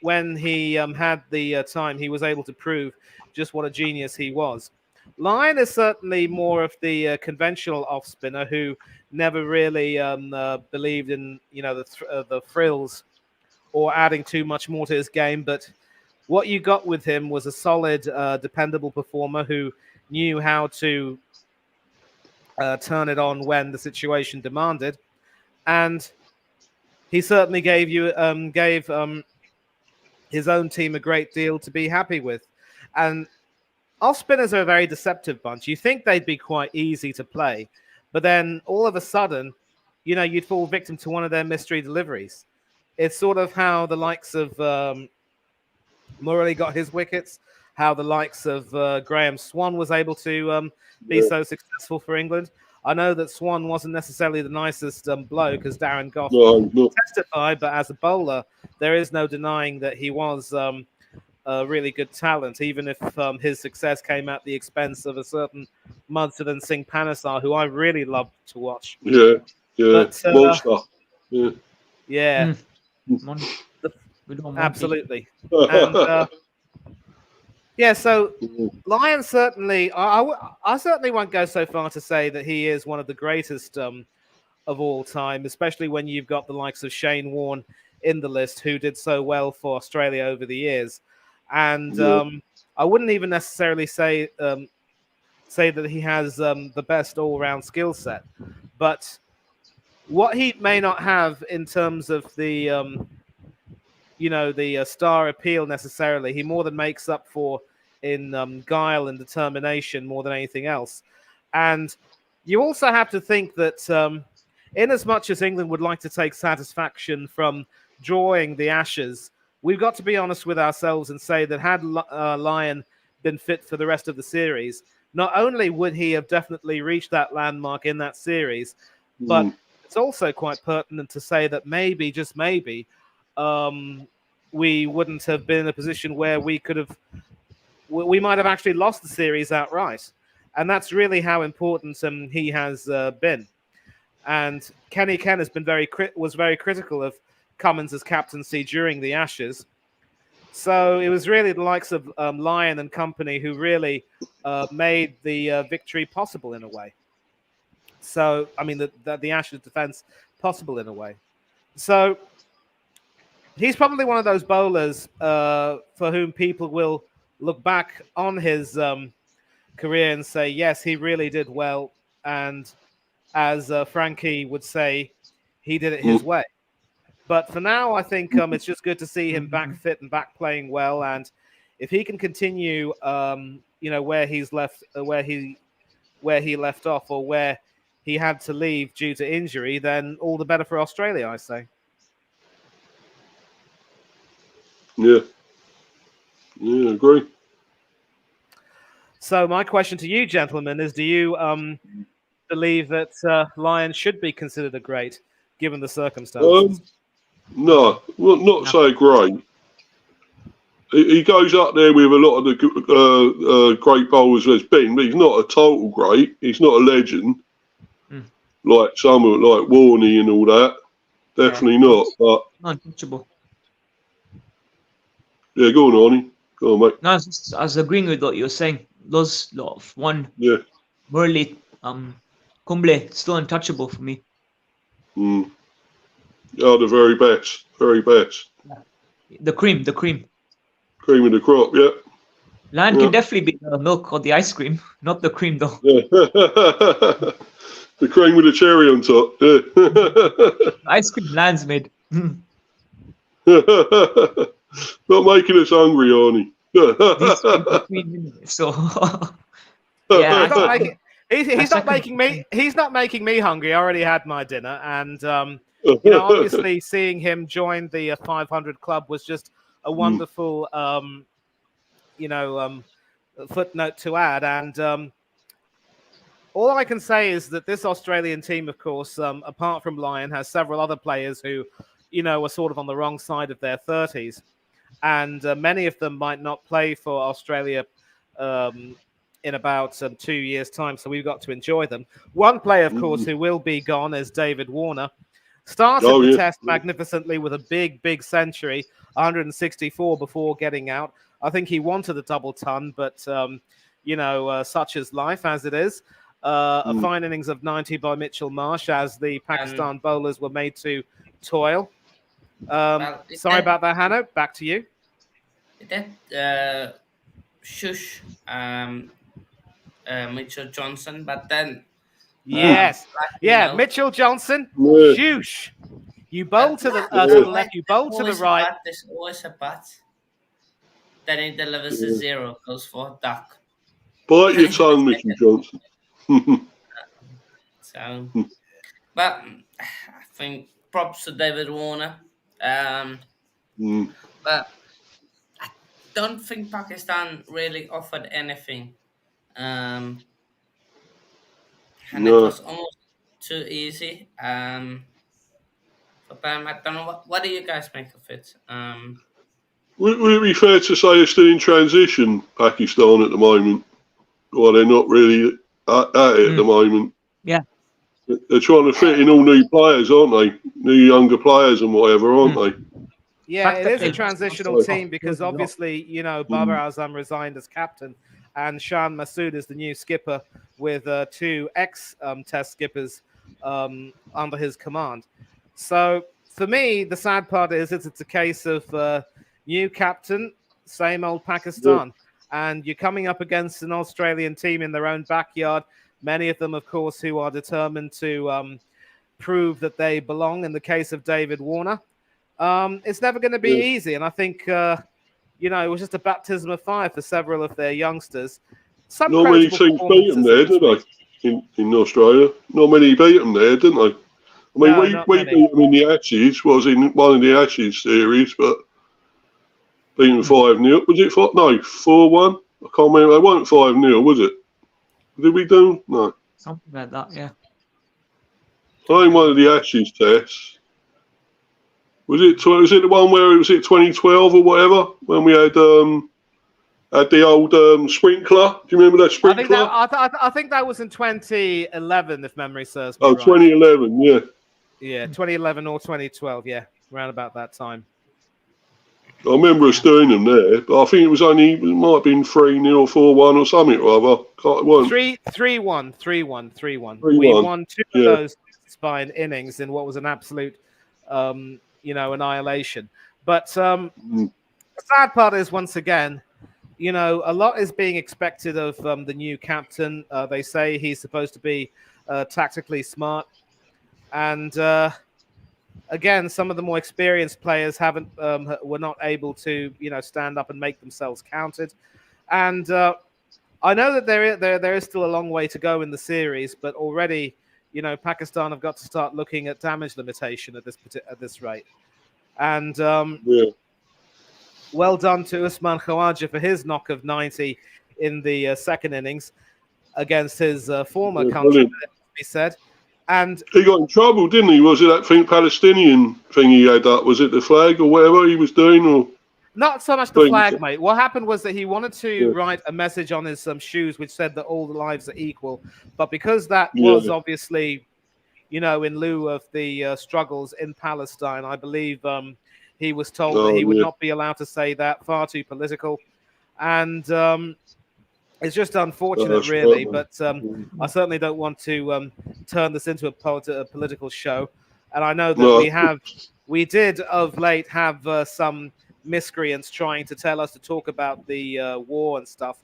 when he had the time, he was able to prove just what a genius he was. Lyon is certainly more of the conventional off spinner who never really believed in the frills or adding too much more to his game. But what you got with him was a solid, dependable performer who knew how to turn it on when the situation demanded, and he certainly gave his own team a great deal to be happy with. And off spinners are a very deceptive bunch. You think they'd be quite easy to play, but then all of a sudden you'd fall victim to one of their mystery deliveries. It's sort of how the likes of Murray got his wickets, how the likes of Graham Swan was able to be so successful for England. I know that Swan wasn't necessarily the nicest bloke, as Darren Goff No. testified, but as a bowler, there is no denying that he was a really good talent, even if his success came at the expense of a certain Mansur Singh Panesar, who I really loved to watch. Yeah. But Monster. Yeah. yeah, We don't want absolutely. And yeah, so Lyon certainly, I certainly won't go so far to say that he is one of the greatest of all time, especially when you've got the likes of Shane Warne in the list, who did so well for Australia over the years. And I wouldn't even necessarily say that he has the best all-round skill set, but what he may not have in terms of the the star appeal necessarily, he more than makes up for in guile and determination more than anything else. And you also have to think that in as much as England would like to take satisfaction from drawing the Ashes, we've got to be honest with ourselves and say that had Lyon been fit for the rest of the series, not only would he have definitely reached that landmark in that series, but it's also quite pertinent to say that maybe, just maybe, we wouldn't have been in a position where we might have actually lost the series outright. And that's really how important he has been. And Kenny Ken has been was very critical of Cummins' captaincy during the Ashes. So it was really the likes of Lyon and company who really made the victory possible in a way. So, I mean, the Ashes defense possible in a way. So he's probably one of those bowlers for whom people will look back on his career and say, yes, he really did well. And as Frankie would say, he did it his way. But for now, I think it's just good to see him back fit and back playing well. And if he can continue, where he left off, or where he had to leave due to injury, then all the better for Australia, I say. Yeah, I agree. So my question to you, gentlemen, is: do you believe that Lyon should be considered a great, given the circumstances? No, well, not so great. He goes up there with a lot of the great bowlers there's been, but he's not a total great. He's not a legend like some like Warney and all that. Definitely not. But untouchable. Yeah, go on, Arnie. Go on, mate. No, I was agreeing with what you were saying. Those lot of one, Murley, Kumble, still untouchable for me. Oh, the very best. Very best. The cream. Cream of the crop, yeah. Lyon can definitely be the milk or the ice cream, not the cream though. Yeah. The cream with the cherry on top. Yeah. Ice cream Lyon's made. Not making us hungry, Arnie. So yeah, he's not making me hungry. I already had my dinner, and obviously seeing him join the 500 club was just a wonderful footnote to add. And all I can say is that this Australian team, of course, apart from Lyon, has several other players who are sort of on the wrong side of their 30s. And many of them might not play for Australia in about 2 years' time, so we've got to enjoy them. One player, of course, who will be gone is David Warner. Started the test magnificently with a big century, 164 before getting out. I think he wanted a double ton, but, such is life as it is. A fine innings of 90 by Mitchell Marsh as the Pakistan bowlers were made to toil. Sorry about that, Hanno. Back to you. That shush Mitchell Johnson, but then yes, Mitchell Johnson, shush. You bowl to the left, you bowl to the right. There's always a bat. Then he delivers a zero, goes for a duck. Bite your tongue, Mitchell Johnson. So, but I think props to David Warner. Mm. But I don't think Pakistan really offered anything. Um, and it No. was almost too easy for them. I don't know. What do you guys make of it? Would it be fair to say they're still in transition, Pakistan, at the moment? Or they're not really at it at the moment? Yeah. They're trying to fit in all new players, aren't they? New younger players and whatever, aren't they? Yeah, Fact it that is a they Yeah. just lost transitional So, team because a lot. obviously, Babar mm, Azam resigned as captain, and Shan Masood is the new skipper with two ex-Test skippers under his command. So for me, the sad part is it's a case of new captain, same old yeah, Pakistan, and you're coming up against an Australian team in their own backyard. Many of them, of course, who are determined to prove that they belong. In the case of David Warner. It's never going to be yeah. easy. And I think, it was just a baptism of fire for several of their youngsters. Some Not many creditable teams beat them performances in there, this did week. they? In Australia, not many beat them there, didn't they? I mean, No, we not beat many. them in the Ashes. Was in one of the Ashes series, but beat them 5-0. Was it 4? No, 4-1. I can't remember. It wasn't 5-0, was it? Did we do? No. Something like that, yeah. I think one of the Ashes tests. Was it the one where it was 2012 or whatever when we had the old sprinkler? Do you remember that I think sprinkler? I think that was in 2011, if memory serves me Oh, right. 2011, yeah. Yeah, 2011 or 2012. Yeah, around about that time. I remember us doing them there, but I think it might have been 3-0, 4-1 or something or other. It wasn't 3-1, 3-1, 3-1. We 3-1. won two of Yeah. those by an innings in what was an absolute, annihilation. But the sad part is, once again, a lot is being expected of the new captain. They say he's supposed to be tactically smart, and again, some of the more experienced players were not able to stand up and make themselves counted. And I know that there is still a long way to go in the series, but already Pakistan have got to start looking at damage limitation at this rate. And Yeah. well done to Usman Khawaja for his knock of 90 in the second innings against his former Yeah, country, brilliant. it must be said. And He got in trouble, didn't he? Was it that Palestinian thing he had up? Was it the flag or whatever he was doing? Or not so much the flag, mate. What happened was that he wanted to write a message on his shoes which said that all the lives are equal. But because that was obviously, in lieu of the struggles in Palestine, I believe he was told that he would not be allowed to say that, far too political. And it's just unfortunate, really. But I certainly don't want to turn this into a political show. And I know that we did of late have some miscreants trying to tell us to talk about the war and stuff.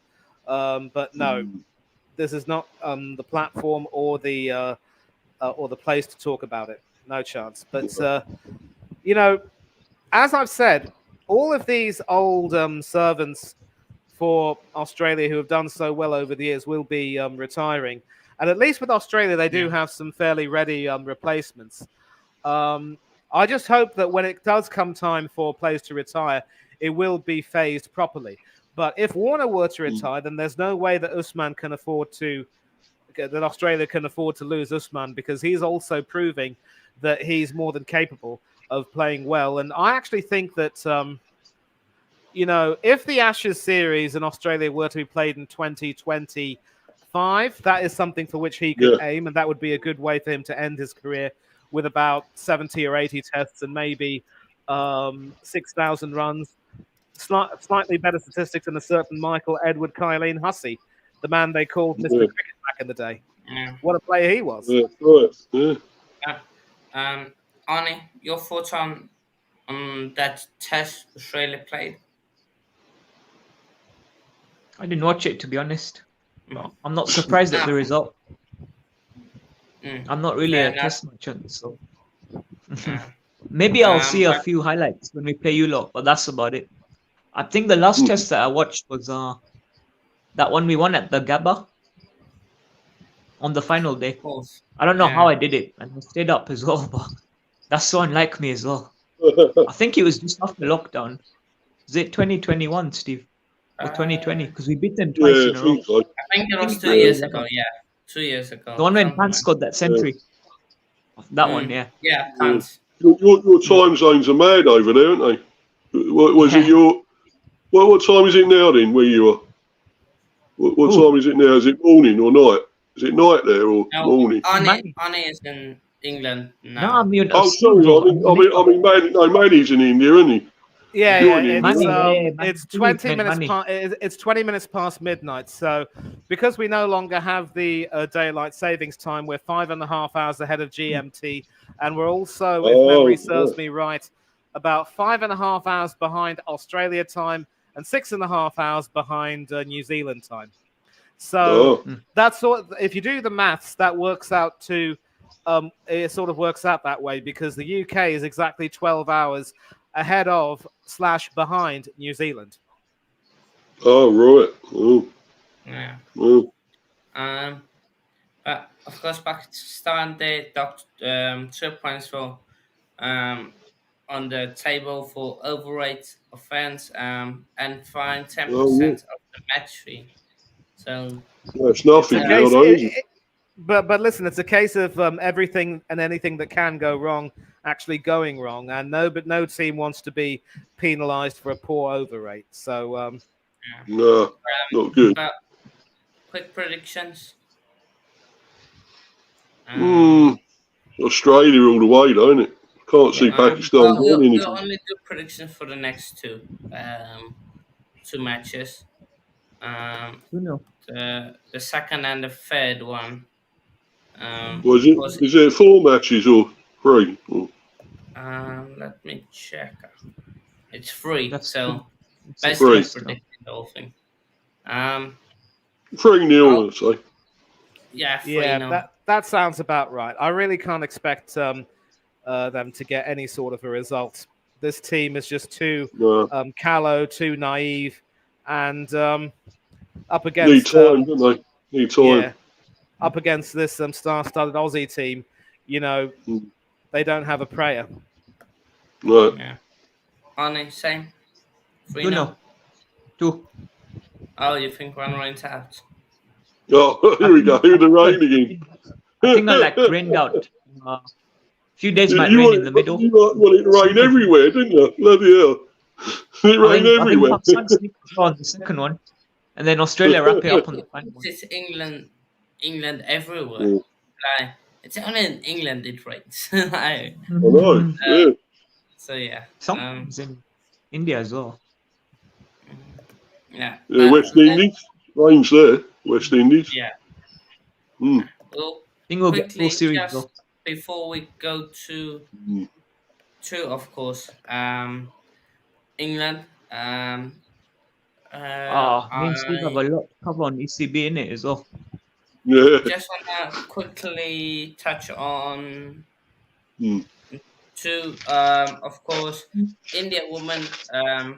But no, this is not the platform or the place to talk about it. No chance. But as I've said, all of these old servants for Australia who have done so well over the years will be retiring. And at least with Australia, they do have some fairly ready replacements. I just hope that when it does come time for players to retire, it will be phased properly. But if Warner were to retire, then there's no way that that Australia can afford to lose Usman, because he's also proving that he's more than capable of playing well. And I actually think that if the Ashes series in Australia were to be played in 2025, that is something for which he could aim, and that would be a good way for him to end his career with about 70 or 80 tests and maybe 6,000 runs. Slightly better statistics than a certain Michael Edward Kylene Hussey, the man they called Mr. Cricket back in the day. Yeah. What a player he was. Yeah, right. Yeah. Arnie, your thoughts on that test Australia played? I didn't watch it, to be honest. But I'm not surprised at the result. I'm not really a test merchant, so maybe I'll see a few highlights when we play you lot, but that's about it. I think the last test that I watched was that one we won at the Gabba. on the final day. Of course. I don't know how Yeah. I did it, and I stayed up as well, but that's so unlike me as well. I think it was just after lockdown. Was it 2021, Steve? Or 2020? Because we beat them twice Yeah, in I a row. think so. I think it I was think 2 years 2011. ago. Yeah, 2 years The ago. one when Something Pan like scored that century. That one, yeah. Yeah, Yeah. tons. Your time zones are mad over there, aren't they? Was it Yeah. your? What time is it now then? Where you are? What Who? time is it now? Is it morning or night? Is it night there or No, morning? Manny. Annie is in England No, now. I mean, Oh, Steve, sorry. bro. I mean, Manny's in India, isn't he? Yeah, You're yeah, in India, it's Manny, aren't yeah, Manny. it's Steve 20 meant minutes Manny. past it's 20 minutes past midnight. So because we no longer have the daylight savings time, we're 5.5 hours ahead of GMT, and we're also, if memory serves me right, about 5.5 hours behind Australia time and 6.5 hours behind New Zealand time. So oh, that's sort. If you do the maths, that works out to it sort of works out that way because the UK is exactly 12 hours ahead of / behind New Zealand. oh, right. Oh, Yeah. oh. But of course, Pakistan they docked 2 points for um on the table for overrate offense and fined ten Oh, yeah. percent of the match fee. So That's It's a nothing now, case, though, is it? but listen, it's a case of everything and anything that can go wrong actually going wrong, and no team wants to be penalised for a poor overrate. So yeah. No, not good. But quick predictions. Hmm. Um, Australia all the way, don't it? Can't see Yeah. Pakistan well, doing we'll anything. only do predictions for the next two matches. Um, 2-0. the second and the third one. Was Of it? course. Is there 4 matches or 3? Or, Let me check. It's free, That's so it's a basically Three. test now. predicting the whole thing. Um, 3-0, I'll I'd say. yeah, free yeah, no. that sounds about right. I really can't expect them to get any sort of a result. This team is just too No. callow, too naive, and up Need against time, don't they? Need time. yeah, up against this star-studded Aussie team, Mm. they don't have a prayer. Right. Yeah, Arnie, same. Free no. 2-0. 2. Oh, you think one rain's out? Oh, I here we think go. Here the rain again. I think I like rained out. Few days might You rain want in the middle. want it to rain everywhere, didn't you? Bloody hell. It rain I think everywhere. Pakistan sneaked as well on the second one, and then Australia wrap it up on the final one. It's England everywhere. Yeah, Like it's only in England it rains. Like, I know. Yeah. so yeah. Sometimes in India as well. Yeah. Yeah, But West Indies. Rain's there. West Indies. yeah. Mm. Well, I think we'll get full quickly series just though. before we go Mm. to of course England. Me and Steve have I a lot to cover on ECB in it as well. Yeah. just wanna quickly touch on Mm. of course India woman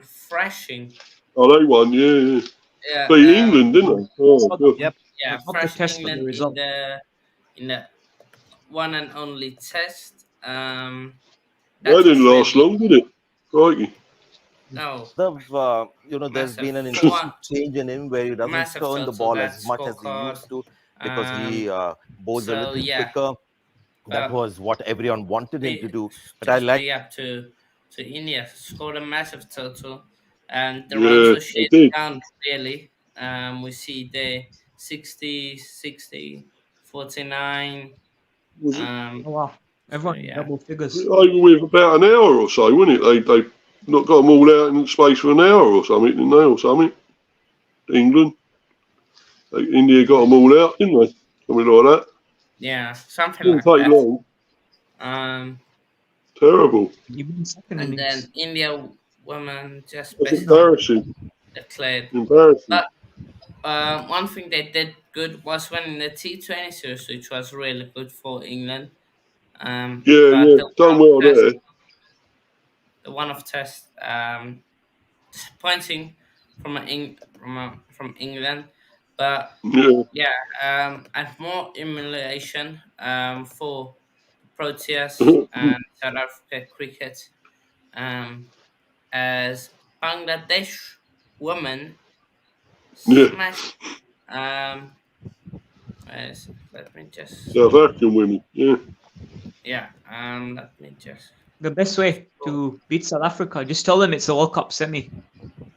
thrashing. Oh, they won. Yeah, yeah. Yeah, Beat England, didn't they? Oh, Saw that God. one. Yep. I yeah, love the thrash test for the England result. in the one and only test. That That didn't was last really long, did it? Crikey. no There's massive been an for interesting one change in him where he doesn't massive turn the total ball that as much as he scorecard. used to because he Um, bowls a so little yeah, quicker. That but was what everyone wanted him to pay, do. But I just like pay up to India scored a massive total, and the runs Yeah, were they shit did. down really. We see the 60, 60, 49. Was it Um, Oh wow. so Everyone in yeah, double figures. over with about an hour or so, wasn't it? They not got them all out in space for an hour or something, didn't they? Or something. England. India got them all out, didn't they? Something like that. yeah, something Didn't like take that. long. Um, Terrible. Even second and innings. then India women just That's best of embarrassing. declared. Embarrassing. But one thing they did good was winning the T20 series, which was really good for England. Yeah, But yeah. Done well there. the one of test disappointing from England. But Yeah. and more humiliation for Proteas and South Africa cricket, um, as Bangladesh women Yeah. smashed. Let me just South African women. Yeah. let me just The best way scroll. to beat South Africa, just tell them it's a World Cup semi,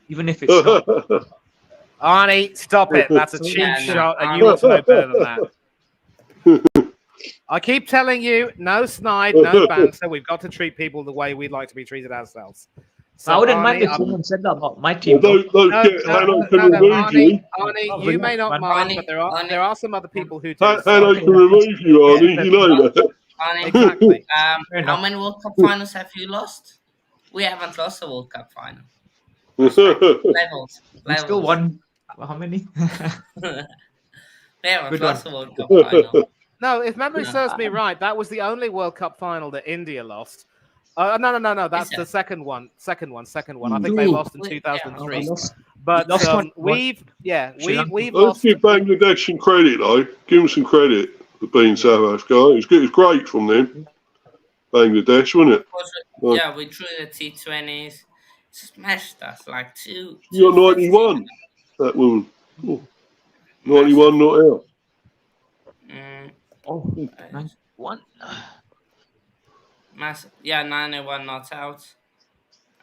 even if it's not. Arnie, stop it. That's a cheap Yeah, no, shot, and you ought to know better than that. I keep telling you, no snide, no banter. We've got to treat people the way we'd like to be treated ourselves. So, I wouldn't mind Arnie, if someone said that about my Well, team, though. don't no, forget no, Hanno no, can no, no, remove you. Arnie, you may Relax, not man. mind, Arnie, but Arnie. there are some other people who do. Hanno Okay, can yeah. remove you, Arnie. Yeah, You know that. Arnie, exactly. Fair how enough. many World Cup finals have you lost? We haven't lost a World Cup final. Respect levels, We still levels. won. How many? We haven't Good lost one. a World Cup final. No, if memory No. serves me right, that was the only World Cup final that India lost. No. That's Is the it? second one. I think they Two. lost in Yeah, Oh, we 2003. lost. But Lost one. we've Sri Lanka. lost. Let's give Bangladesh some credit, though. Give them some credit for being South Africa. It was great from them. Bangladesh, wasn't it? yeah, we drew the T20s, smashed us like two You got 250. 91, that woman. Oh, Massive. 91 not out. Mm, Oh, 91. massive. Yeah, 91 not out.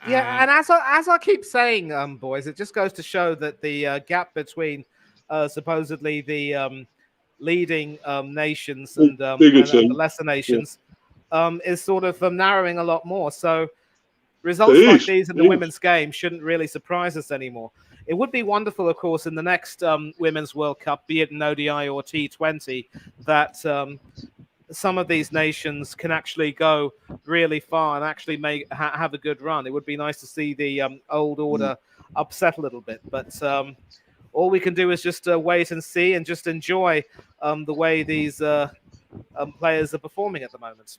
Yeah, and as I keep saying, boys, it just goes to show that the gap between supposedly the leading nations and, Bigger and the team. lesser Yeah. nations is sort of narrowing a lot more. So results It like is. these in the It is. women's game shouldn't really surprise us anymore. It would be wonderful, of course, in the next Women's World Cup, be it an ODI or T20, that some of these nations can actually go really far and actually have a good run. It would be nice to see the old order upset a little bit, but all we can do is just wait and see and just enjoy the way these players are performing at the moment.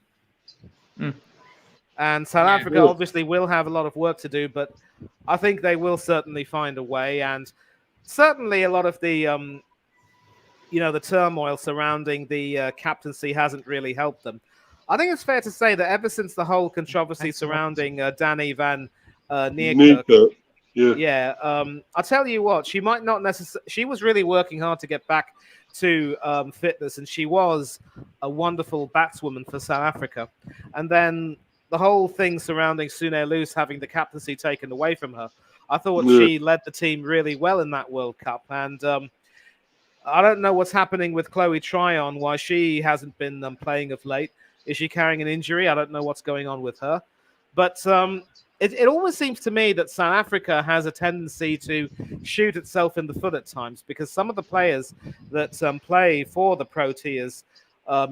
And South Africa obviously will have a lot of work to do, but I think they will certainly find a way. And certainly a lot of the the turmoil surrounding the captaincy hasn't really helped them. I think it's fair to say that ever since the whole controversy surrounding Danny van Niekerk, I'll tell you what, she might not necessarily. She was really working hard to get back to fitness, and she was a wonderful batswoman for South Africa. And then the whole thing surrounding Sune Loose having the captaincy taken away from her, I thought she led the team really well in that World Cup. And I don't know what's happening with Chloe Tryon, why she hasn't been playing of late. Is she carrying an injury? I don't know what's going on with her. But it always seems to me that South Africa has a tendency to shoot itself in the foot at times, because some of the players that play for the Proteas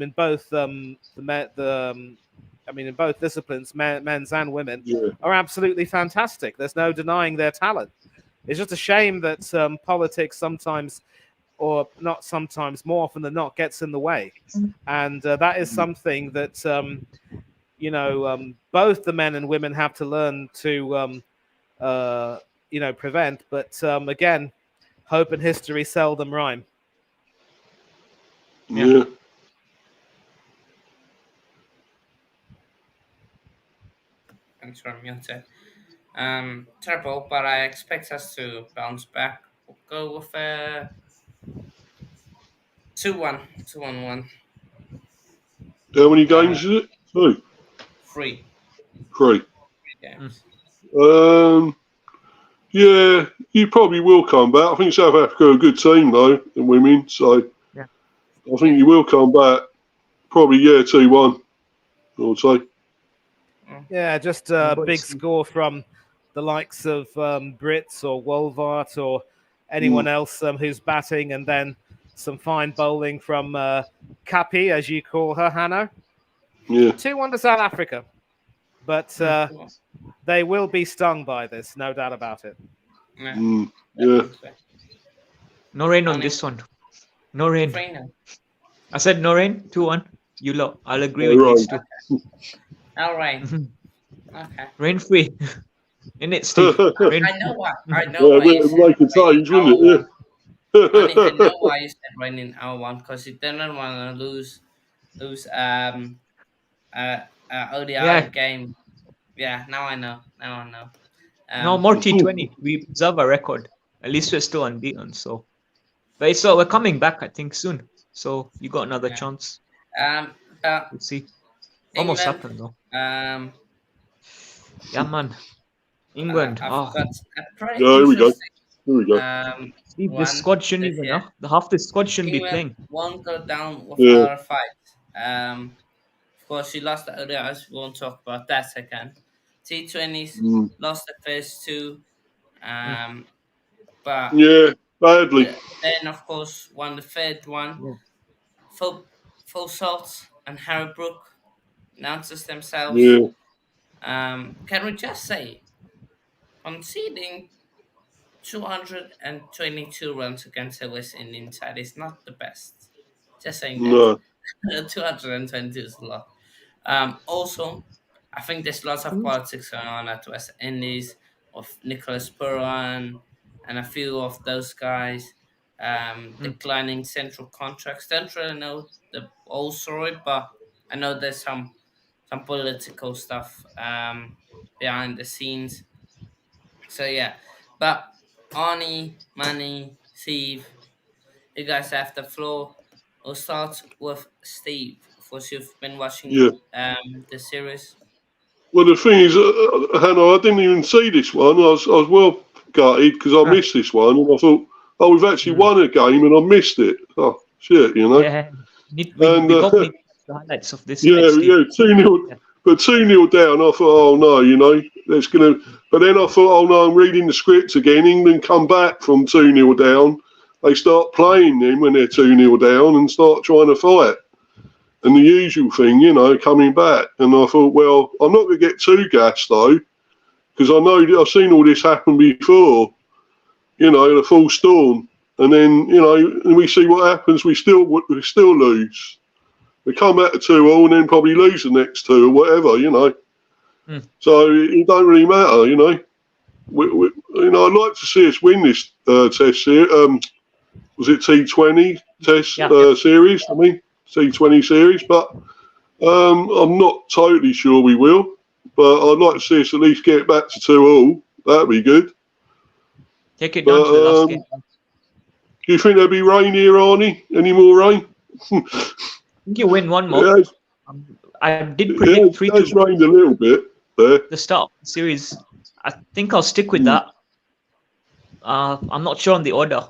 in both in both disciplines, men's and women, are absolutely fantastic. There's no denying their talent. It's just a shame that politics sometimes, or not sometimes, more often than not, gets in the way. And that is something that, both the men and women have to learn to, prevent. But again, hope and history seldom rhyme. Yeah. Thanks for muted. Terrible, but I expect us to bounce back. We'll go with 2-1. 2-1-1. How many games is it? Two. 3 games. games. Yeah, you probably will come back. I think South Africa are a good team, though, in women. So I think you will come back. Probably, 2-1, I would say. Yeah, just a big score from the likes of Brits or Wolvaart or anyone else who's batting, and then some fine bowling from Kapi, as you call her, Hanno. Yeah. 2-1 to South Africa. But they will be stung by this, no doubt about it. Yeah. No rain on this one. No rain. I said no rain. 2-1. You lot. I'll agree with these two. No rain. Okay. Rain free. In it, Steve. I know what. I know what. Make a change, wouldn't it? I know why you said raining hour one because he didn't want to lose ODI Yeah, game. Yeah, now I know. Now I know. no Um, more T20. We preserve a record. At least we're still unbeaten. So, but so we're coming back, I think, soon. So you got another yeah. chance. But We'll see. Almost England. happened though. Um, Yeah, man. England. I've Oh, got a pretty Yeah, here we go. interesting Here we go. Steve, this one squad shouldn't this even. year. The half the squad shouldn't be England playing. won't go down Yeah. without a fight. Of course, she lost the ODIs. We won't talk about that second. T20s Mm. lost the first two, Mm, but Yeah, badly. then of course won the third one. yeah. Full Salt and Harry Brook announces themselves. Yeah. Can we just say conceding 222 runs against the West Indian side is not the best. Just saying that. No. 222 is a lot. Also, I think there's lots of politics going on at West Indies of Nicholas Puran and a few of those guys Mm, declining central contracts. Don't really know the whole story, but I know there's some political stuff behind the scenes. So yeah, but Arnie, Manny, Steve, you guys have the floor. We'll start with Steve, because you've been watching Yeah. the series. Well, the thing is, Hannah, I didn't even see this one. I was well gutted because I ah, missed this one, and I thought, oh, we've actually mm, won a game, and I missed it. Oh shit, you know. yeah. And We both need to watch the highlights of this yeah, match, Steve. yeah, 2-0, Yeah. but 2-0 down. I thought, oh no, you know, that's gonna. But then I thought, oh no, I'm reading the script again. England come back from 2-0 down. They start playing them when they're 2-0 down and start trying to fight. And the usual thing, you know, coming back. And I thought, well, I'm not going to get too gassed though, because I know I've seen all this happen before. You know, the full storm, and then you know, and we see what happens. We still lose. We come back to 2-2 and then probably lose the next two or whatever, you know. Mm. So it don't really matter, you know. You know, I'd like to see us win this test series. Was it T20 test Yeah. series? I mean, T20 series, but I'm not totally sure we will. But I'd like to see us at least get back to 2-2. That'd be good. Take it down to the last game. Do you think there'll be rain here, Arnie? Any more rain? I think you win one more. Yeah, I did predict 3-2 it's rained a little bit there. the start of the series. I think I'll stick with that. I'm not sure on the order.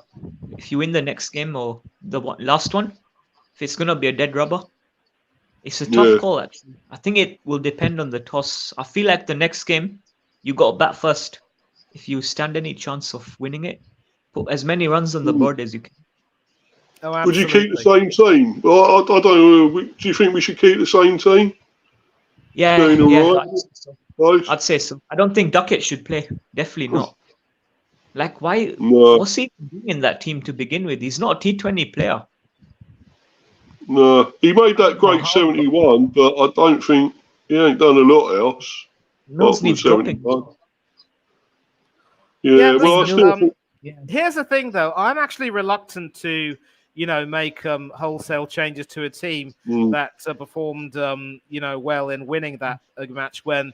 If you win the next game or the last one, if it's gonna be a dead rubber, it's a tough call. Actually, I think it will depend on the toss. I feel like the next game, you got to bat first. If you stand any chance of winning it, put as many runs on the board as you can. Oh, Would you absolutely. keep the same team? Well, I don't know. Do you think we should keep the same team? Yeah, Doing all yeah, right? Right? I'd say so. I don't think Duckett should play. Definitely not. Like, why? No, What's he doing in that team to begin with? He's not a T20 player. no. He made that great how- 71, but I don't think he ain't done a lot else. Mills apart from needs dropping. 71. Yeah, Yeah, well, I listen, still think. here's the thing, though. I'm actually reluctant to, you know, make wholesale changes to a team that performed, you know, well in winning that match when,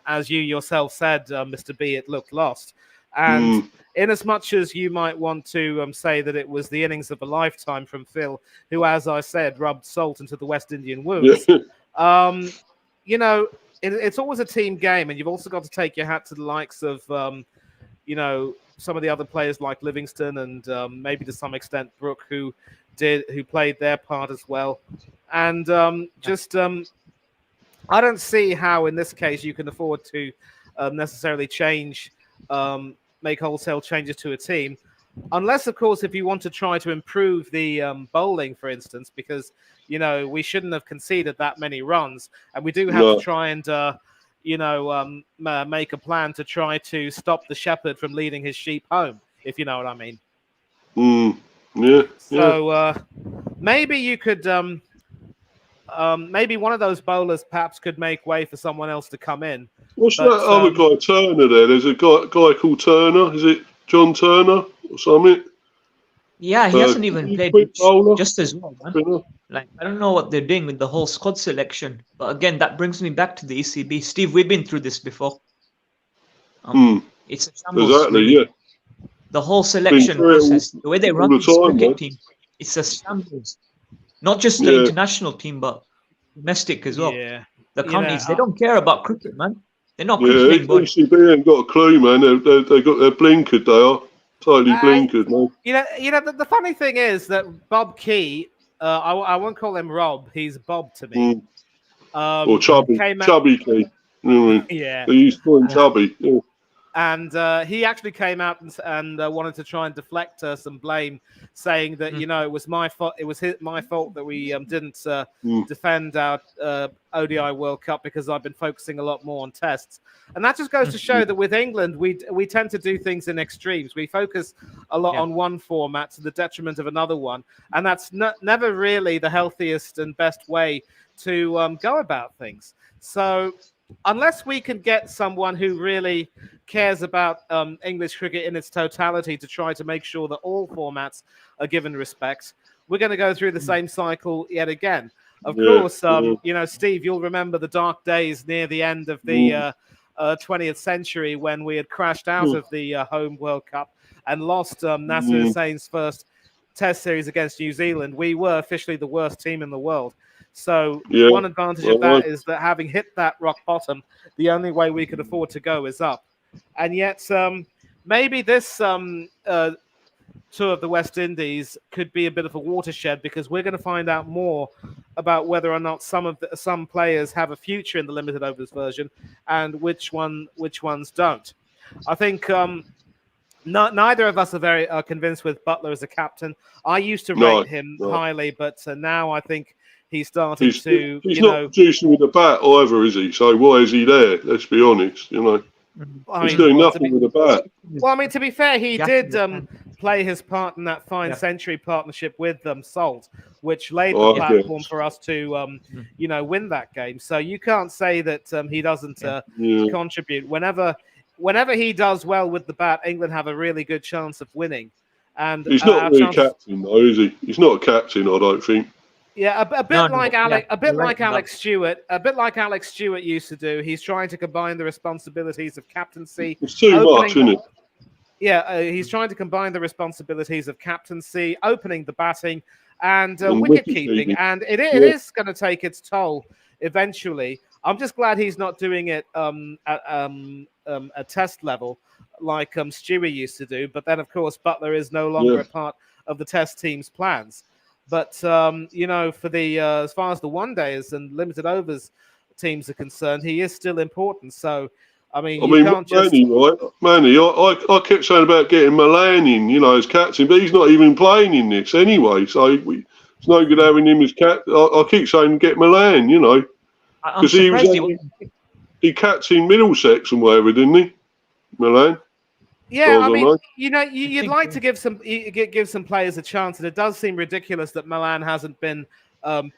as you yourself said, Mr. B, it looked lost. And in as much as you might want to say that it was the innings of a lifetime from Phil, who, as I said, rubbed salt into the West Indian wounds, you know, it's always a team game, and you've also got to take your hat to the likes of, you know, some of the other players like Livingston and maybe to some extent Brook, who played their part as well. And I don't see how in this case you can afford to necessarily make wholesale changes to a team, unless, of course, if you want to try to improve the bowling, for instance, because, you know, we shouldn't have conceded that many runs, and we do have to try and you know, make a plan to try to stop the shepherd from leading his sheep home, if you know what I mean. Yeah. So maybe you could, maybe one of those bowlers perhaps could make way for someone else to come in. What's that other guy, Turner, there? There's a guy called Turner. Is it John Turner or something? Yeah, he hasn't even He's a played quick bowler. just as well, man. Spinner. Like, I don't know what they're doing with the whole squad selection. But again, that brings me back to the ECB. Steve, we've been through this before. It's a shambles, Exactly, really. yeah. The whole Been selection through it process, the way they all run the this time, cricket man. team, it's a shambles. Not just the Yeah. international team, but domestic as well. Yeah. The You counties, know, they don't care about cricket, man. They're not Yeah, cricketing bunch. ECB ain't got a clue, man. They're blinkered, they are. Totally blinkered, man. The funny thing is that Bob Key, I won't call him Rob. He's Bob to me. Or Chubby. came out- Chubby Key. You know what I mean? Yeah. They used to call him Chubby. Yeah. And he actually came out and wanted to try and deflect some blame, saying that it was my fault. It was my fault that we didn't defend our ODI World Cup because I've been focusing a lot more on tests. And that just goes to show that with England, we tend to do things in extremes. We focus a lot on one format to the detriment of another one, and that's never really the healthiest and best way to go about things. So unless we can get someone who really cares about English cricket in its totality to try to make sure that all formats are given respect, we're going to go through the same cycle yet again. Of course, Steve, you'll remember the dark days near the end of the 20th century when we had crashed out of the home World Cup and lost Nasser Hussain's first Test series against New Zealand. We were officially the worst team in the world. So one advantage of that is that having hit that rock bottom, the only way we could afford to go is up. And yet maybe this tour of the West Indies could be a bit of a watershed, because we're going to find out more about whether or not some players have a future in the limited overs version and which ones don't. I think neither of us are very convinced with Buttler as a captain. I used to rate him highly, but now I think he's starting to. He's not producing with a bat either, is he? So why is he there? Let's be honest. He's doing nothing with a bat. Well, I mean, to be fair, he did play his part in that fine century partnership with Salt, which laid the platform for us to, win that game. So you can't say that he doesn't contribute. Whenever he does well with the bat, England have a really good chance of winning. And he's not really a captain, though, is he? He's not a captain, I don't think. Yeah, a bit like Alex Stewart used to do. He's trying to combine the responsibilities of captaincy. It's too much, isn't it? Yeah, he's trying to combine the responsibilities of captaincy, opening the batting, and wicket keeping, and it is going to take its toll eventually. I'm just glad he's not doing it at a test level like Stewie used to do. But then, of course, Buttler is no longer a part of the test team's plans. But for the as far as the one days and limited overs teams are concerned, he is still important. So, I mean, you can't just Manny, I kept saying about getting Milan in, as captain, but he's not even playing in this anyway. So it's no good having him as captain. I keep saying get Milan, because he captained Middlesex and whatever, didn't he, Milan? Yeah, I mean, you'd like to give some players a chance, and it does seem ridiculous that Milan hasn't been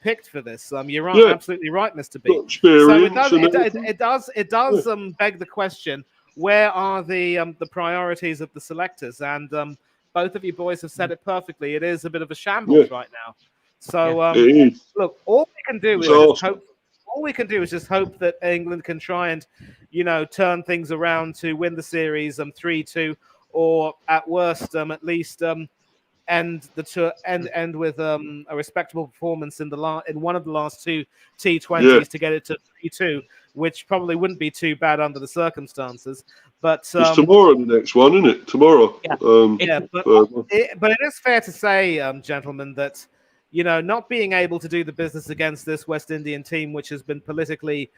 picked for this. You're absolutely right, Mr. B. So it does beg the question: where are the priorities of the selectors? And both of you boys have said it perfectly. It is a bit of a shambles right now. So look, all we can do is just hope. All we can do is just hope that England can try and, turn things around to win the series 3-2, or at worst, at least end the tour end with a respectable performance in one of the last two T20s to get it to 3-2, which probably wouldn't be too bad under the circumstances. But it's tomorrow the next one, isn't it? Tomorrow. But it is fair to say, gentlemen, that not being able to do the business against this West Indian team, which has been politically,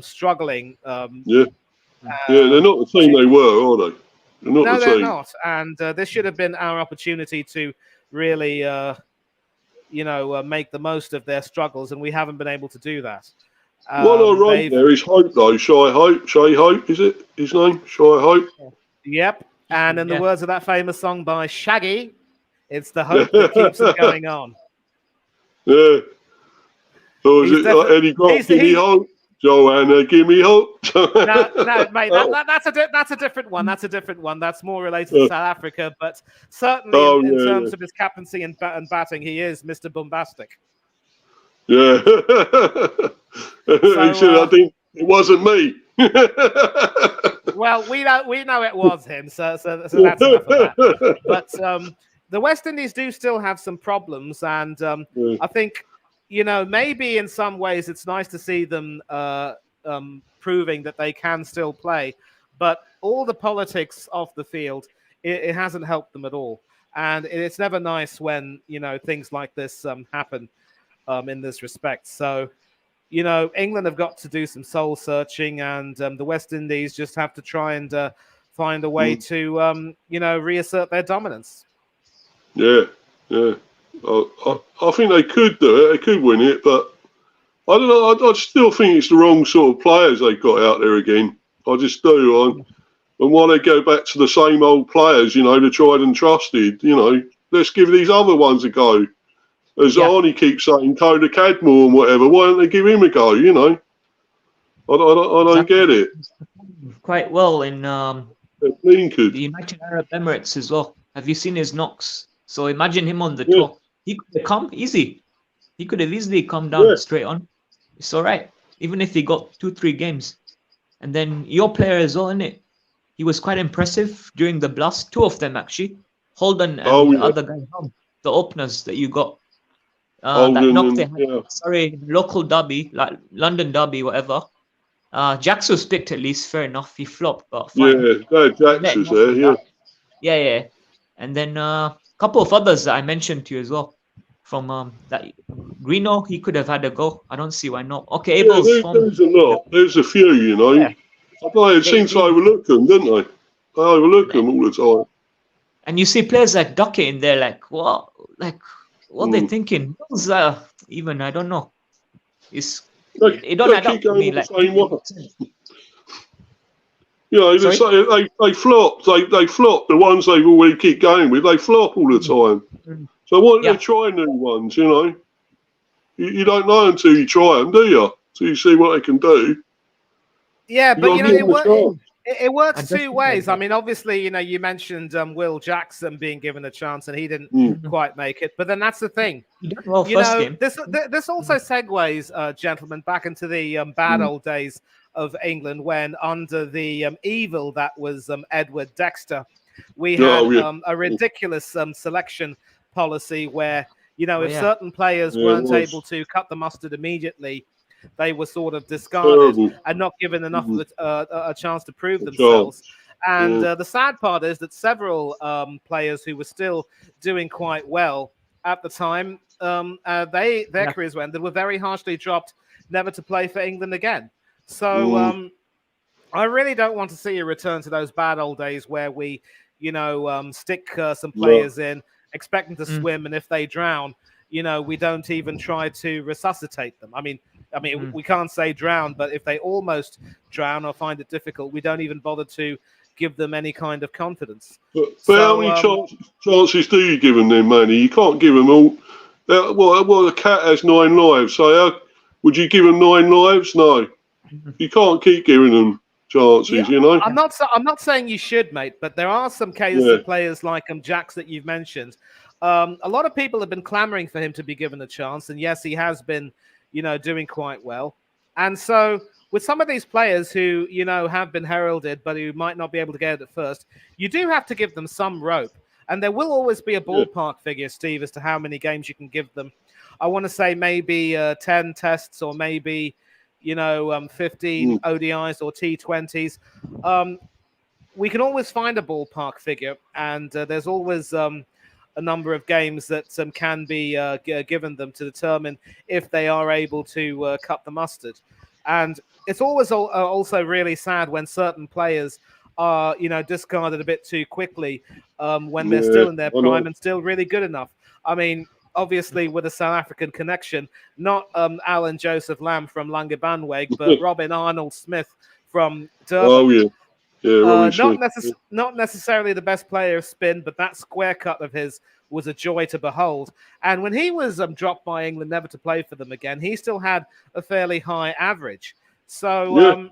struggling. They're not the team they were, are they? They're not. And this should have been our opportunity to really, make the most of their struggles, and we haven't been able to do that. What I wrote there is Hope, though. Shy Hope, is it his name? Shy Hope? Yep. And in the words of that famous song by Shaggy, it's the hope that keeps it going on. Yeah. Or is it Eddie Grant? Give me hope. Joanna, give me hope. No, mate, that's a different one. That's a different one. That's more related to South Africa, but certainly in terms of his captaincy and batting, he is Mr. Bombastic. Yeah. He said, I think it wasn't me. Well, we know it was him, so that's enough of that. But the West Indies do still have some problems, and I think, maybe in some ways it's nice to see them proving that they can still play, but all the politics off the field, it hasn't helped them at all, and it's never nice when things like this happen in this respect. So. England have got to do some soul searching, and the West Indies just have to try and find a way to, reassert their dominance. Yeah. I think they could do it. They could win it, but I don't know. I still think it's the wrong sort of players they got out there again. I just do. And why they go back to the same old players, the tried and trusted, let's give these other ones a go. As Arnie keeps saying, Coda Cadmore and whatever, why don't they give him a go, I don't get it. Quite well in the United Arab Emirates as well. Have you seen his knocks? So imagine him on the tour. He could have come easy. He could have easily come down straight on. It's all right. Even if he got 2-3 games. And then your player as well, innit? He was quite impressive during the blast. 2 of them, actually. Holden and the other guy, the openers that you got. That knocked local derby, like London derby, whatever. Jax was picked at least, fair enough. He flopped, but fine. Yeah, Jax was there, yeah. And then a couple of others that I mentioned to you as well. From that Greeno, he could have had a go. I don't see why not. Okay, Abel's there's a lot. There's a few, Yeah. They seem to overlook them, don't they? They overlook them all the time. And you see players like Duckett in there, like, what? What they thinking? Even I don't know. It don't add up to me. Like, they flop. They flop. The ones they already keep going with, they flop all the time. So why don't they try new ones? You don't know until you try them, do you? Till you see what they can do. Yeah, but it works 2 ways. I mean, obviously, you mentioned Will Jackson being given a chance, and he didn't quite make it. But then that's the thing. This also segues, gentlemen, back into the bad old days of England, when under the evil that was Edward Dexter, we had a ridiculous selection policy where if certain players weren't able to cut the mustard immediately, they were sort of discarded and not given enough of a chance to prove themselves. And the sad part is that several players who were still doing quite well at the time, their careers were ended, were very harshly dropped, never to play for England again. So I really don't want to see a return to those bad old days where we, stick some players in, expect them to swim, and if they drown, we don't even try to resuscitate them. I mean, we can't say drown, but if they almost drown or find it difficult, we don't even bother to give them any kind of confidence. But how many chances do you give them then, Manny? You can't give them all. Well, the cat has 9 lives, so would you give them 9 lives? No. You can't keep giving them chances, I'm not saying you should, mate, but there are some cases of players like Jax that you've mentioned. A lot of people have been clamoring for him to be given a chance, and yes, he has been doing quite well. And so with some of these players who, have been heralded, but who might not be able to get it at first, you do have to give them some rope. And there will always be a ballpark figure, Steve, as to how many games you can give them. I want to say maybe 10 tests or maybe, 15 ODIs or T20s. We can always find a ballpark figure, and there's always a number of games that can be given them to determine if they are able to cut the mustard. And it's always also really sad when certain players are, discarded a bit too quickly when they're still in their prime and still really good enough. I mean, obviously with a South African connection, not Alan Joseph Lamb from Langebanweg, but Robin Arnold Smith from Durban. Oh, yeah. Yeah, not necessarily the best player of spin, but that square cut of his was a joy to behold. And when he was dropped by England, never to play for them again, he still had a fairly high average. So Yeah,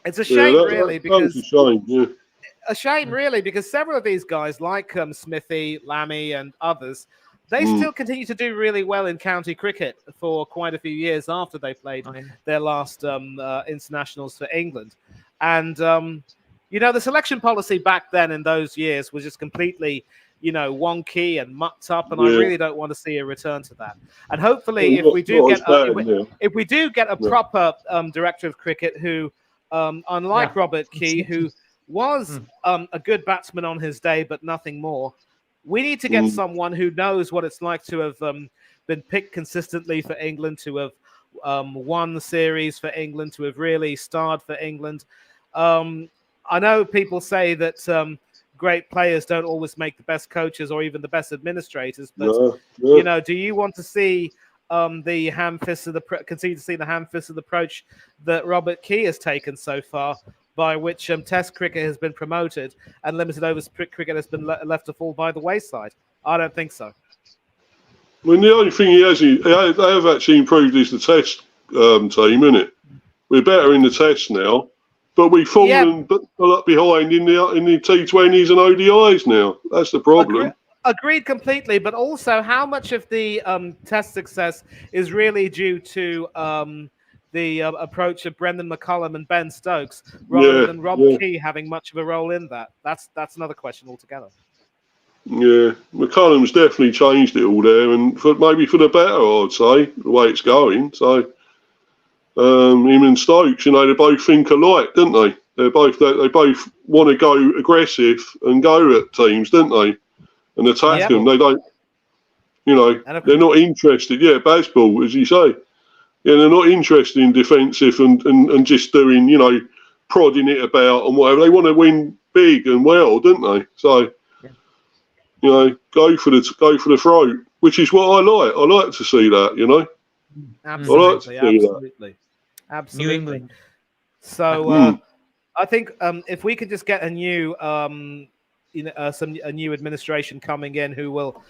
it's a yeah, shame, really, that was a because shame. Yeah, several of these guys, like Smithy, Lammy, and others, they mm, still continue to do really well in county cricket for quite a few years after they played Oh, yeah. their last internationals for England. And the selection policy back then in those years was just completely, wonky and mucked up, and I yeah. really don't want to see a return to that. And Well, hopefully, if we do not as get bad now. if we do get a No. proper director of cricket who, unlike Yeah. Robert Key, who was Mm. a good batsman on his day, but nothing more. We need to get Mm, someone who knows what it's like to have been picked consistently for England, to have won the series for England, to have really starred for England. I know people say that great players don't always make the best coaches or even the best administrators, but no, no. do you want to see the ham-fisted continue to see the ham-fisted approach that Robert Key has taken so far, by which Test cricket has been promoted and limited overs cricket has been left to fall by the wayside? I don't think so. I mean, the only thing they have actually improved is the Test team, isn't it? We're better in the Test now, but we've Yeah, fallen up behind in the T20s and ODIs now. That's the problem. agreed completely. But also, how much of the Test success is really due to the approach of Brendan McCullum and Ben Stokes, rather Yeah, than Rob yeah, Key having much of a role in that? That's another question altogether. yeah. McCullum's definitely changed it all there, and maybe for the better, I'd say, the way it's going. So him and Stokes, they both think alike, don't they? They both want to go aggressive and go at teams, don't they? And attack Yeah, them. They don't, and they're not interested. Yeah, baseball, as you say. Yeah, they're not interested in defensive and just doing, prodding it about and whatever. They want to win big and well, don't they? So, go for the throat, which is what I like. I like to see that. absolutely, I like to see absolutely, New absolutely. England. So that. I think if we could just get a new, a new administration coming in who will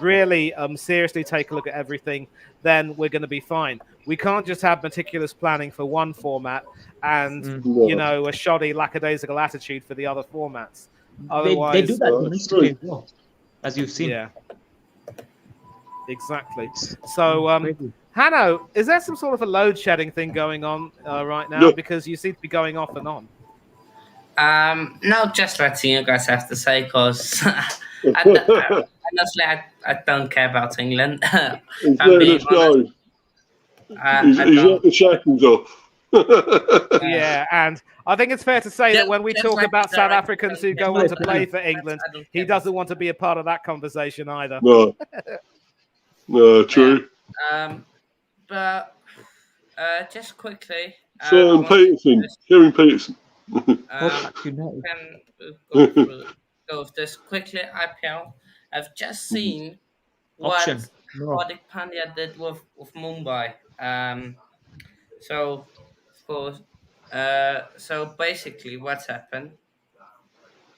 really seriously take a look at everything, then we're going to be fine. We can't just have meticulous planning for one format and Mm. No, a shoddy, lackadaisical attitude for the other formats. They do Otherwise, that that's domestically true. as well, as you've seen. yeah, exactly. It's So, crazy. Hanno, is there some sort of a load shedding thing going on right now? Yeah. Because you seem to be going off and on. No, just letting you guys have to say, because honestly, I don't care about England. If He's I'm letting being us honest, go. He's I let don't. the shackles off. Yeah, and I think it's fair to say that when we Just talk like about the South director Africans don't who care go about on to play England, for England, I don't he care doesn't about want to be a part of that conversation either. No, no, Yeah. true. But just quickly, I Sean wanted to Peterson, just Kieran Peterson. Hope United. can go through this quickly. IPL. I've just seen what Option. No. Hardik Pandya did with Mumbai. So, for so basically, what's happened?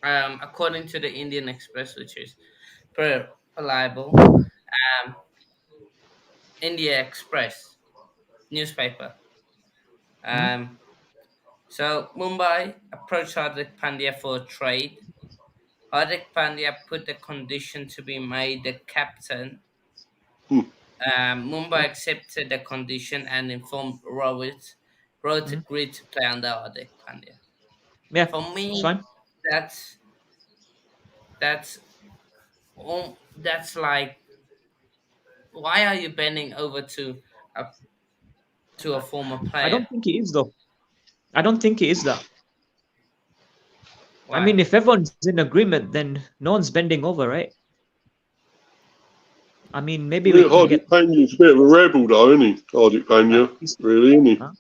According to the Indian Express, which is pretty reliable, India Express newspaper. Mm. Um, so Mumbai approached Hardik Pandya for a trade. Hardik Pandya put the condition to be made the captain. Mumbai Yeah. accepted the condition and informed Rohit. Rohit Mm. agreed to play under Hardik Pandya. Yeah. For It's me, fine. that's that's that's like, why are you bending over a to a former I player? don't think he is though. I don't think he is that. I Why? mean, if everyone's in agreement, then no one's bending over, right? I mean, maybe we Yeah, can Hardik get. Pandya's a bit of a rebel, though, isn't he? Hardik Pandya, He's, really, isn't he? huh?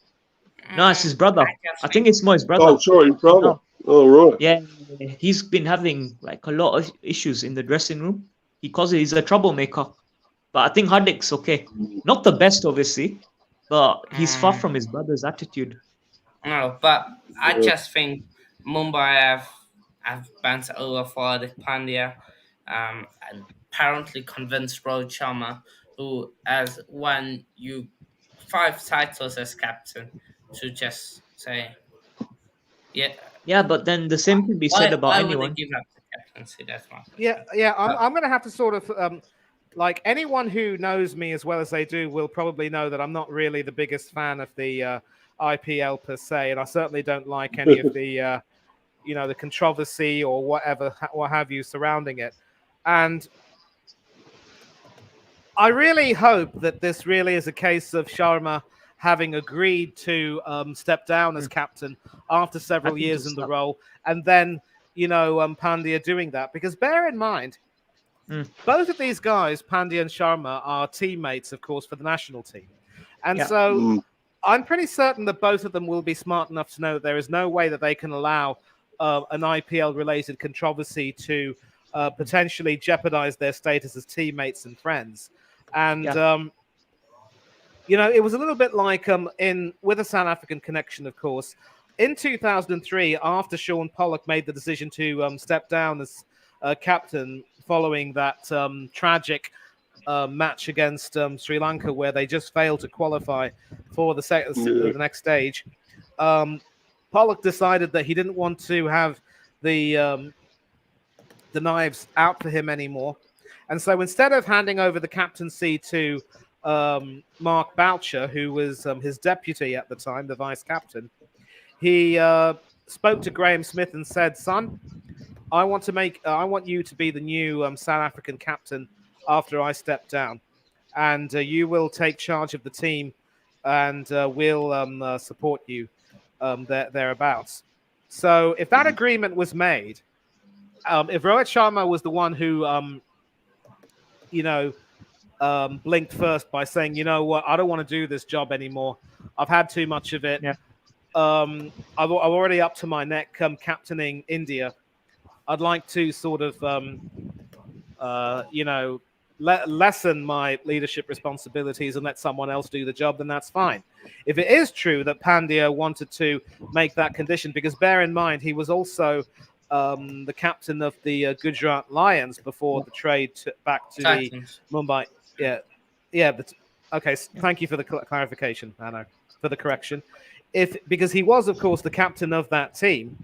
No, it's his brother. I just I think think it's more his brother. Oh, sorry, brother. No, Oh, right. yeah, he's been having like a lot of issues in the dressing room. He calls it he's a troublemaker, but I think Hardik's okay. Not the best, obviously, but he's far from his brother's attitude. no, but I Yeah. just think Mumbai have bent over for the Pandya, and apparently convinced Rohit Sharma, who has won you 5 titles as captain, to just say, yeah. Yeah, but then the same can be said about Why would they anyone. give up the captaincy? That's my Yeah, question. yeah. I'm going to have to sort of like anyone who knows me as well as they do will probably know that I'm not really the biggest fan of the IPL per se, and I certainly don't like any of the the controversy or whatever, what have you, surrounding it. And I really hope that this really is a case of Sharma having agreed to step down as captain after I several think years it's in the that. role, and then Pandya doing that. Because bear in mind, both of these guys, Pandya and Sharma, are teammates, of course, for the national team, and Yeah. so I'm pretty certain that both of them will be smart enough to know that there is no way that they can allow an IPL-related controversy to potentially jeopardize their status as teammates and friends. And it was a little bit like with a South African connection, of course. In 2003, after Sean Pollock made the decision to step down as captain following that tragic match against Sri Lanka, where they just failed to qualify for the next stage, Pollock decided that he didn't want to have the knives out for him anymore. And so instead of handing over the captaincy to Mark Boucher, who was his deputy at the time, the vice captain, he spoke to Graham Smith and said, "Son, I want you to be the new South African captain after I step down, and you will take charge of the team, and we'll support you thereabouts." So if that agreement was made, if Rohit Sharma was the one who blinked first by saying, "You know what, I don't want to do this job anymore. I've had too much of it. Yeah. I'm already up to my neck captaining India. I'd like to sort of lessen my leadership responsibilities and let someone else do the job, then that's fine." If it is true that Pandya wanted to make that condition, because bear in mind, he was also the captain of the Gujarat Lions before the trade back to Titans. the Mumbai. Yeah. But okay. Thank you for the clarification, Anna, for the correction. Because he was, of course, the captain of that team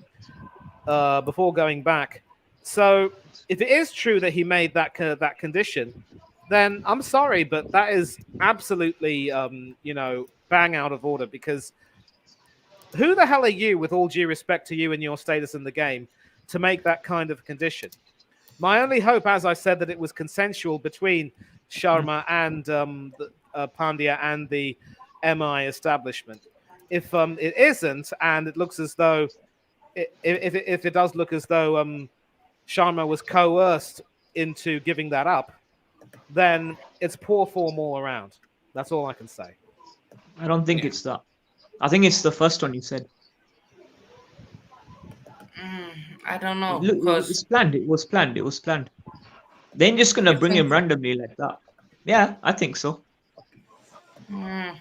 before going back. So if it is true that he made that condition, then I'm sorry, but that is absolutely bang out of order. Because who the hell are you, with all due respect to you and your status in the game, to make that kind of condition? My only hope, as I said, that it was consensual between Sharma and Pandya and the MI establishment. If it isn't, and it looks as though, if it does look as though Sharma was coerced into giving that up, then it's poor form all around. That's all I can say. I don't think it's that. I think it's the first one you said. I don't know, Look, because it's planned. It was planned. It was planned. They ain't just gonna bring him randomly like that. Yeah, I think so. I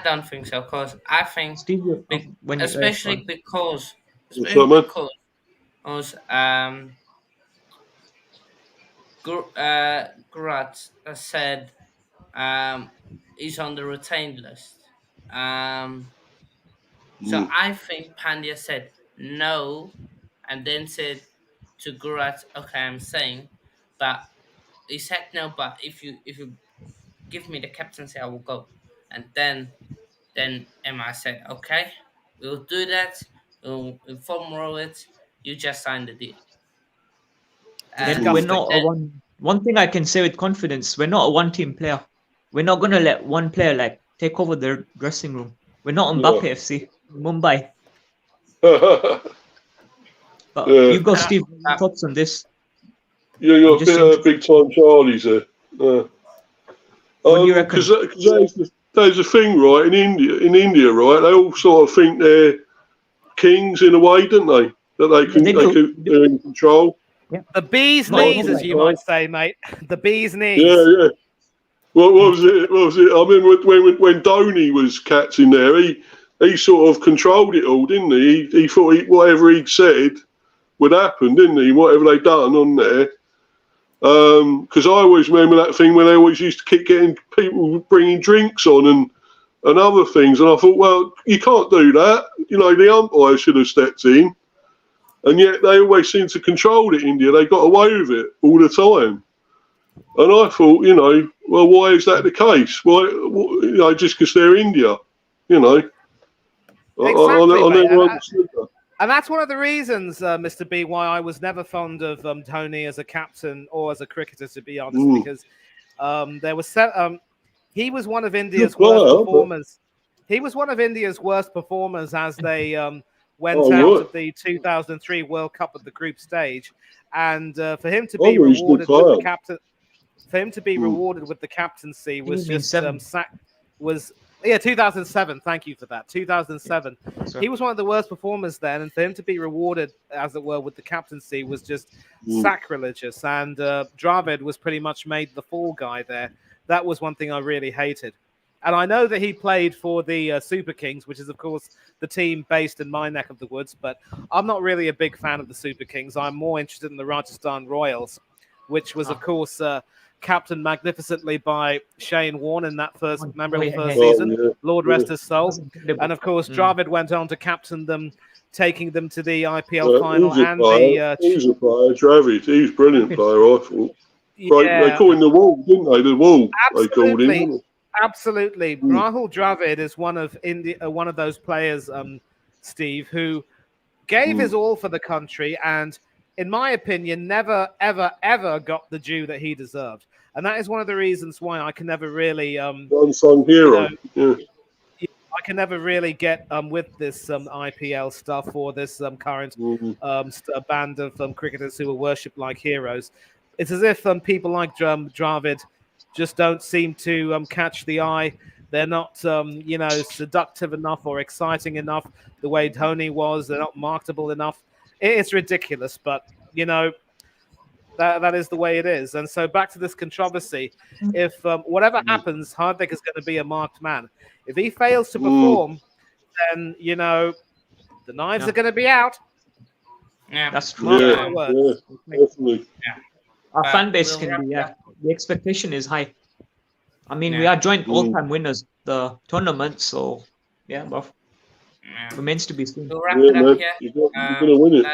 don't think so, because I think, Steve, especially because Gurat said he's on the retained list. So I think Pandya said no, and then said to Gurat, "Okay, I'm saying," but he said no. But if you give me the captaincy, I will go. And then Emma said, "Okay, we'll do that. We'll inform Rohit. You just sign the deal." Then we're Disgusting. not a one thing I can say with confidence, we're not a one-team player. We're not gonna let one player like take over their dressing room. We're not Mbappe FC, Mumbai. But you go, Steve. Thoughts on this? Yeah, you're a bit big time Charlies there. What do you reckon? Because there's a thing, right, in India, right, they all sort of think they're kings in a way, don't they? That they're in control. Yeah. The bee's knees, as you might say, mate. The bee's knees. Yeah. What was it? I mean, when Dhoni was captain there, he sort of controlled it all, didn't he? He thought whatever he'd said would happen, didn't he? Whatever they'd done on there. Because I always remember that thing when they always used to keep getting people bringing drinks on and other things. And I thought, well, you can't do that. You know, the umpire should have stepped in. And yet they always seem to control it, India. They got away with it all the time. And I thought, you know, well, why is that the case? Why, you know, just because they're India, you know. Exactly, I mate. never understood that. And that's one of the reasons, Mr. B, why I was never fond of Dhoni as a captain or as a cricketer, to be honest, because there was he was one of India's worst performers. He was one of India's worst performers as they went out of the 2003 World Cup at the group stage, and for him to be rewarded with the captain, for him to be rewarded with the captaincy was just 2007. Thank you for that. 2007. Sorry. He was one of the worst performers then, and for him to be rewarded, as it were, with the captaincy was just sacrilegious. And Dravid was pretty much made the fall guy there. That was one thing I really hated. And I know that he played for the Super Kings, which is, of course, the team based in my neck of the woods. But I'm not really a big fan of the Super Kings. I'm more interested in the Rajasthan Royals, which was, of course, captained magnificently by Shane Warne in that first memorable first season. Lord rest his soul. And, of course, Dravid went on to captain them, taking them to the IPL final. He was a player, Dravid. He was a brilliant player, I thought. They called him the Wall, didn't they? The Wall, they called him. Absolutely. Rahul Dravid is one of one of those players, Steve, who gave his all for the country and, in my opinion, never, ever, ever got the due that he deserved. And that is one of the reasons why I can never really unsung hero. I can never really get with this IPL stuff or this current band of cricketers who are worshipped like heroes. It's as if people like Dravid just don't seem to catch the eye. They're not, seductive enough or exciting enough the way Dhoni was. They're not marketable enough. It's ridiculous, but, that is the way it is. And so back to this controversy. If whatever happens, Hardik is going to be a marked man. If he fails to perform, then, the knives are going to be out. Yeah, that's true. Definitely. Yeah. Our fan base can be, the expectation is high. I mean, we are joint all-time winners the tournament, so but remains to be seen. To wrap it up here, you're going to win it.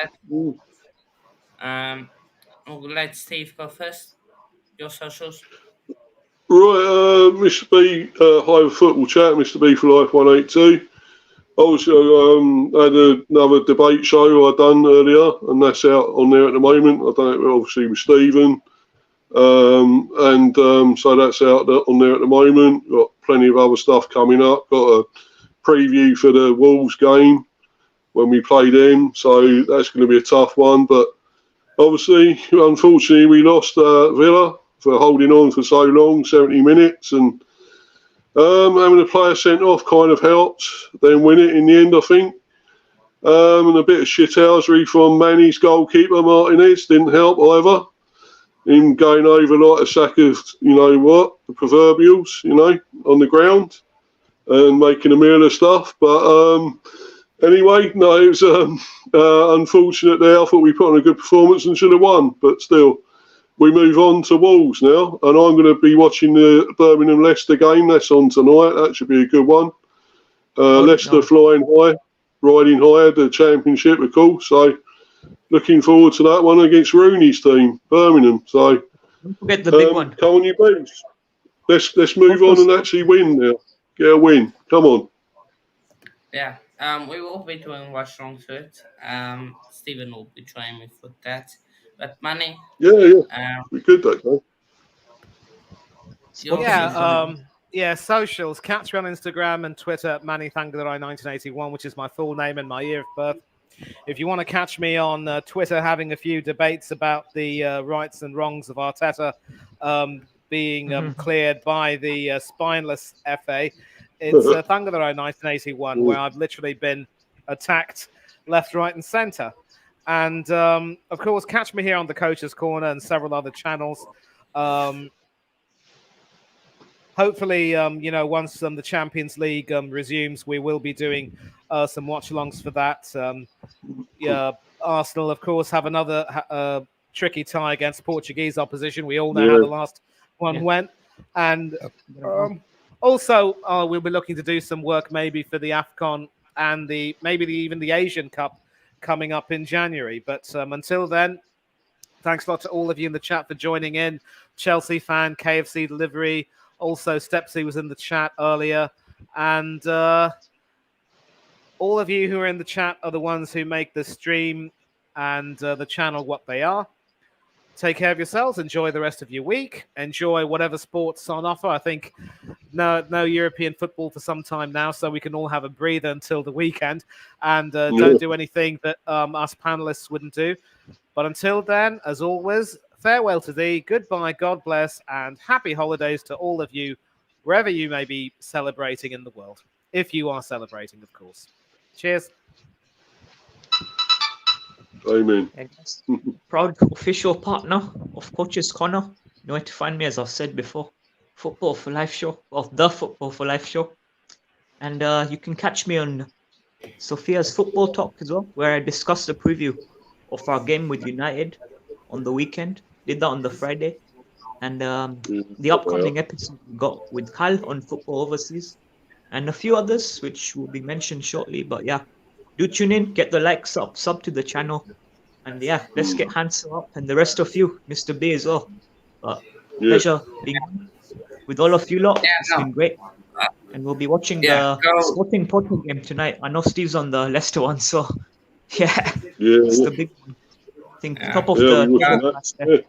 Let Steve go first. Your socials. Right, Mr. B, Hive Football Chat, Mr. B for Life 182. Also, had another debate show I done earlier, and that's out on there at the moment. I done it obviously with Stephen. So that's out on there at the moment. Got plenty of other stuff coming up. Got a preview for the Wolves game when we play them, so that's going to be a tough one. But obviously, unfortunately, we lost Villa for holding on for so long, 70 minutes, and having a player sent off kind of helped them win it in the end, I think. And a bit of shithousery from Manny's goalkeeper, Martinez, didn't help either. Him going over like a sack of, the proverbials, on the ground and making a meal of stuff. But anyway, no, it was unfortunate there. I thought we put on a good performance and should have won. But still, we move on to Wolves now. And I'm going to be watching the Birmingham-Leicester game. That's on tonight. That should be a good one. Leicester flying high, riding high at the Championship, of course. So looking forward to that one against Rooney's team, Birmingham. So don't forget the big one. Come on, you babes. Let's move on and actually win now. Get a win. Come on. Yeah. We will be doing watch along to it. Stephen will be trying me for that. But Manny. Yeah. We could that game. Socials. Catch me on Instagram and Twitter at Manny Thangarai 1981, which is my full name and my year of birth. If you want to catch me on Twitter having a few debates about the rights and wrongs of Arteta being cleared by the spineless FA, it's Thangarai 1981, where I've literally been attacked left, right, and centre. And of course, catch me here on the Coach's Corner and several other channels. Hopefully, once the Champions League resumes, we will be doing some watch-alongs for that. Arsenal, of course, have another tricky tie against Portuguese opposition. We all know how the last one went. And Also, we'll be looking to do some work maybe for the AFCON and even the Asian Cup coming up in January. But until then, thanks a lot to all of you in the chat for joining in. Chelsea fan, KFC delivery. Also, Stepsy was in the chat earlier. And all of you who are in the chat are the ones who make the stream and the channel what they are. Take care of yourselves. Enjoy the rest of your week. Enjoy whatever sports on offer. I think no European football for some time now, so we can all have a breather until the weekend. And don't do anything that us panelists wouldn't do. But until then, as always, farewell to thee, goodbye, God bless, and happy holidays to all of you, wherever you may be celebrating in the world. If you are celebrating, of course. Cheers. Amen. Proud official partner of Coach's Corner. You know where to find me, as I've said before. Football for Life show, or the Football for Life show. And you can catch me on Sophia's Football Talk as well, where I discuss the preview of our game with United on the weekend. Did that on the Friday. And the upcoming episode we got with Kyle on Football Overseas. And a few others, which will be mentioned shortly. But yeah, do tune in, get the likes up, sub to the channel. And yeah, let's get Hansel up and the rest of you, Mr. B as well. But pleasure being on with all of you lot. It's been great. And we'll be watching the Sporting Porto game tonight. I know Steve's on the Leicester one, so yeah, it's the big one. I think top of the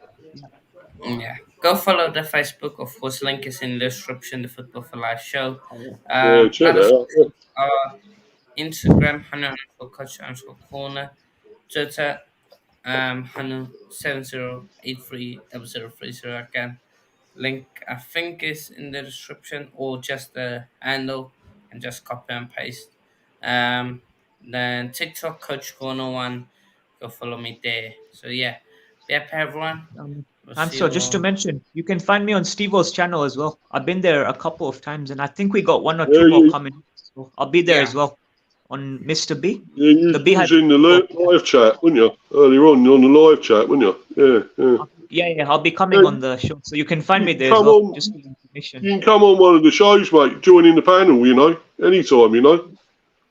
Yeah. Go follow the Facebook, of course. Link is in the description. The Football for Life show. Check that out. Instagram Hanu_coach_corner. Twitter Hanu70830030 again. Link I think is in the description or just the handle and just copy and paste. Then TikTok Coach Corner 1. Go follow me there. So yeah. Yep, everyone. And so just to mention, you can find me on Steve-O's channel as well. I've been there a couple of times, and I think we got 1 or 2 more coming. So I'll be there as well on Mr. B. Yeah, you was in the live chat, weren't you? Earlier on the live chat, weren't you? Yeah. I'll be coming on the show, so you can find me there as well. Just for information. You can come on one of the shows, mate. Join in the panel, anytime,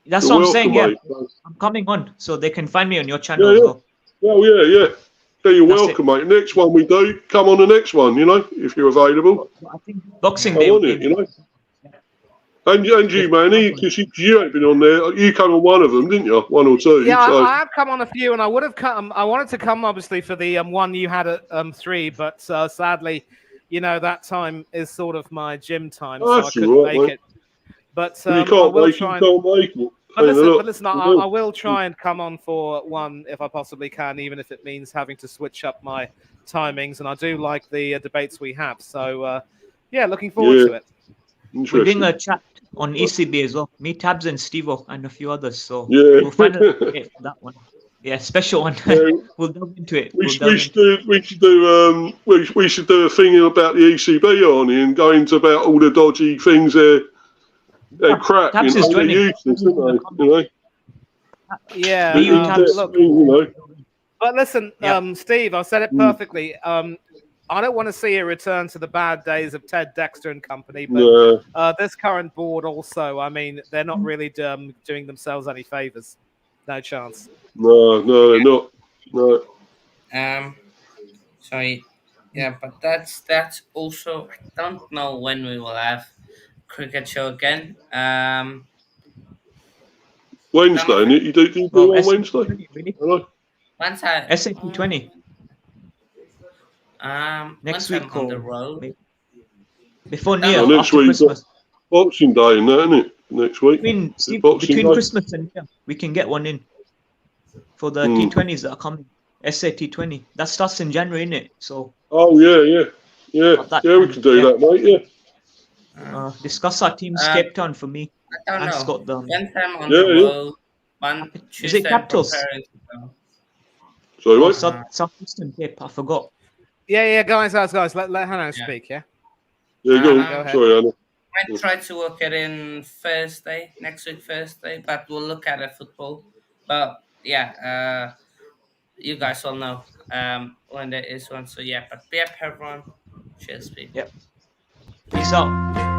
That's what I'm saying. Mate. I'm coming on, so they can find me on your channel as well. Oh yeah. You're welcome, mate. Next one we do, come on the next one, if you're available. I think Boxing Day. On it, And you, Manny, because you ain't been on there. You come on one of them, didn't you? 1 or 2. Yeah, so. I have come on a few, and I would have come. I wanted to come, obviously, for the one you had at 3, but sadly, that time is sort of my gym time, so I couldn't make it. But you can't make it. But listen, I will try and come on for one if I possibly can, even if it means having to switch up my timings. And I do like the debates we have. So, looking forward to it. We're doing a chat on ECB as well. Me, Tabs, and Steve-O, and a few others. So we'll find a that one. Yeah, special one. We'll delve into it. We should do a thing about the ECB on it and go into about all the dodgy things they're crap. Tabs is they're useless, aren't they? Yeah. Look. But listen, Steve, I said it perfectly. I don't want to see a return to the bad days of Ted Dexter and company, but this current board also, I mean, they're not really doing themselves any favors. No chance. No, they're not. No. Sorry. Yeah, but that's also. I don't know when we will have cricket show again. Wednesday, and you do on Wednesday? Really? Hello? Once I SAT20. next week on the road. Maybe. Before New Year, next after week, Christmas. Boxing Day and that, isn't it? Next week. Between Christmas and New Year, we can get one in for the T20s that are coming. SAT20. That starts in January, innit? So. Oh yeah. We can do that, mate. Yeah. Discuss our team's Cape Town for me. I don't know. Scott One time on the road. One Is it Capitals? Sorry, what? Southeastern Cape. I forgot. Yeah, guys. Let Hannah speak. Yeah. Yeah, go ahead. Sorry, Anna. I might try to work it in Thursday, next week Thursday, but we'll look at it football. But yeah, you guys all know when there is one. So yeah, but be up everyone. Cheers, people. Yep. Peace out.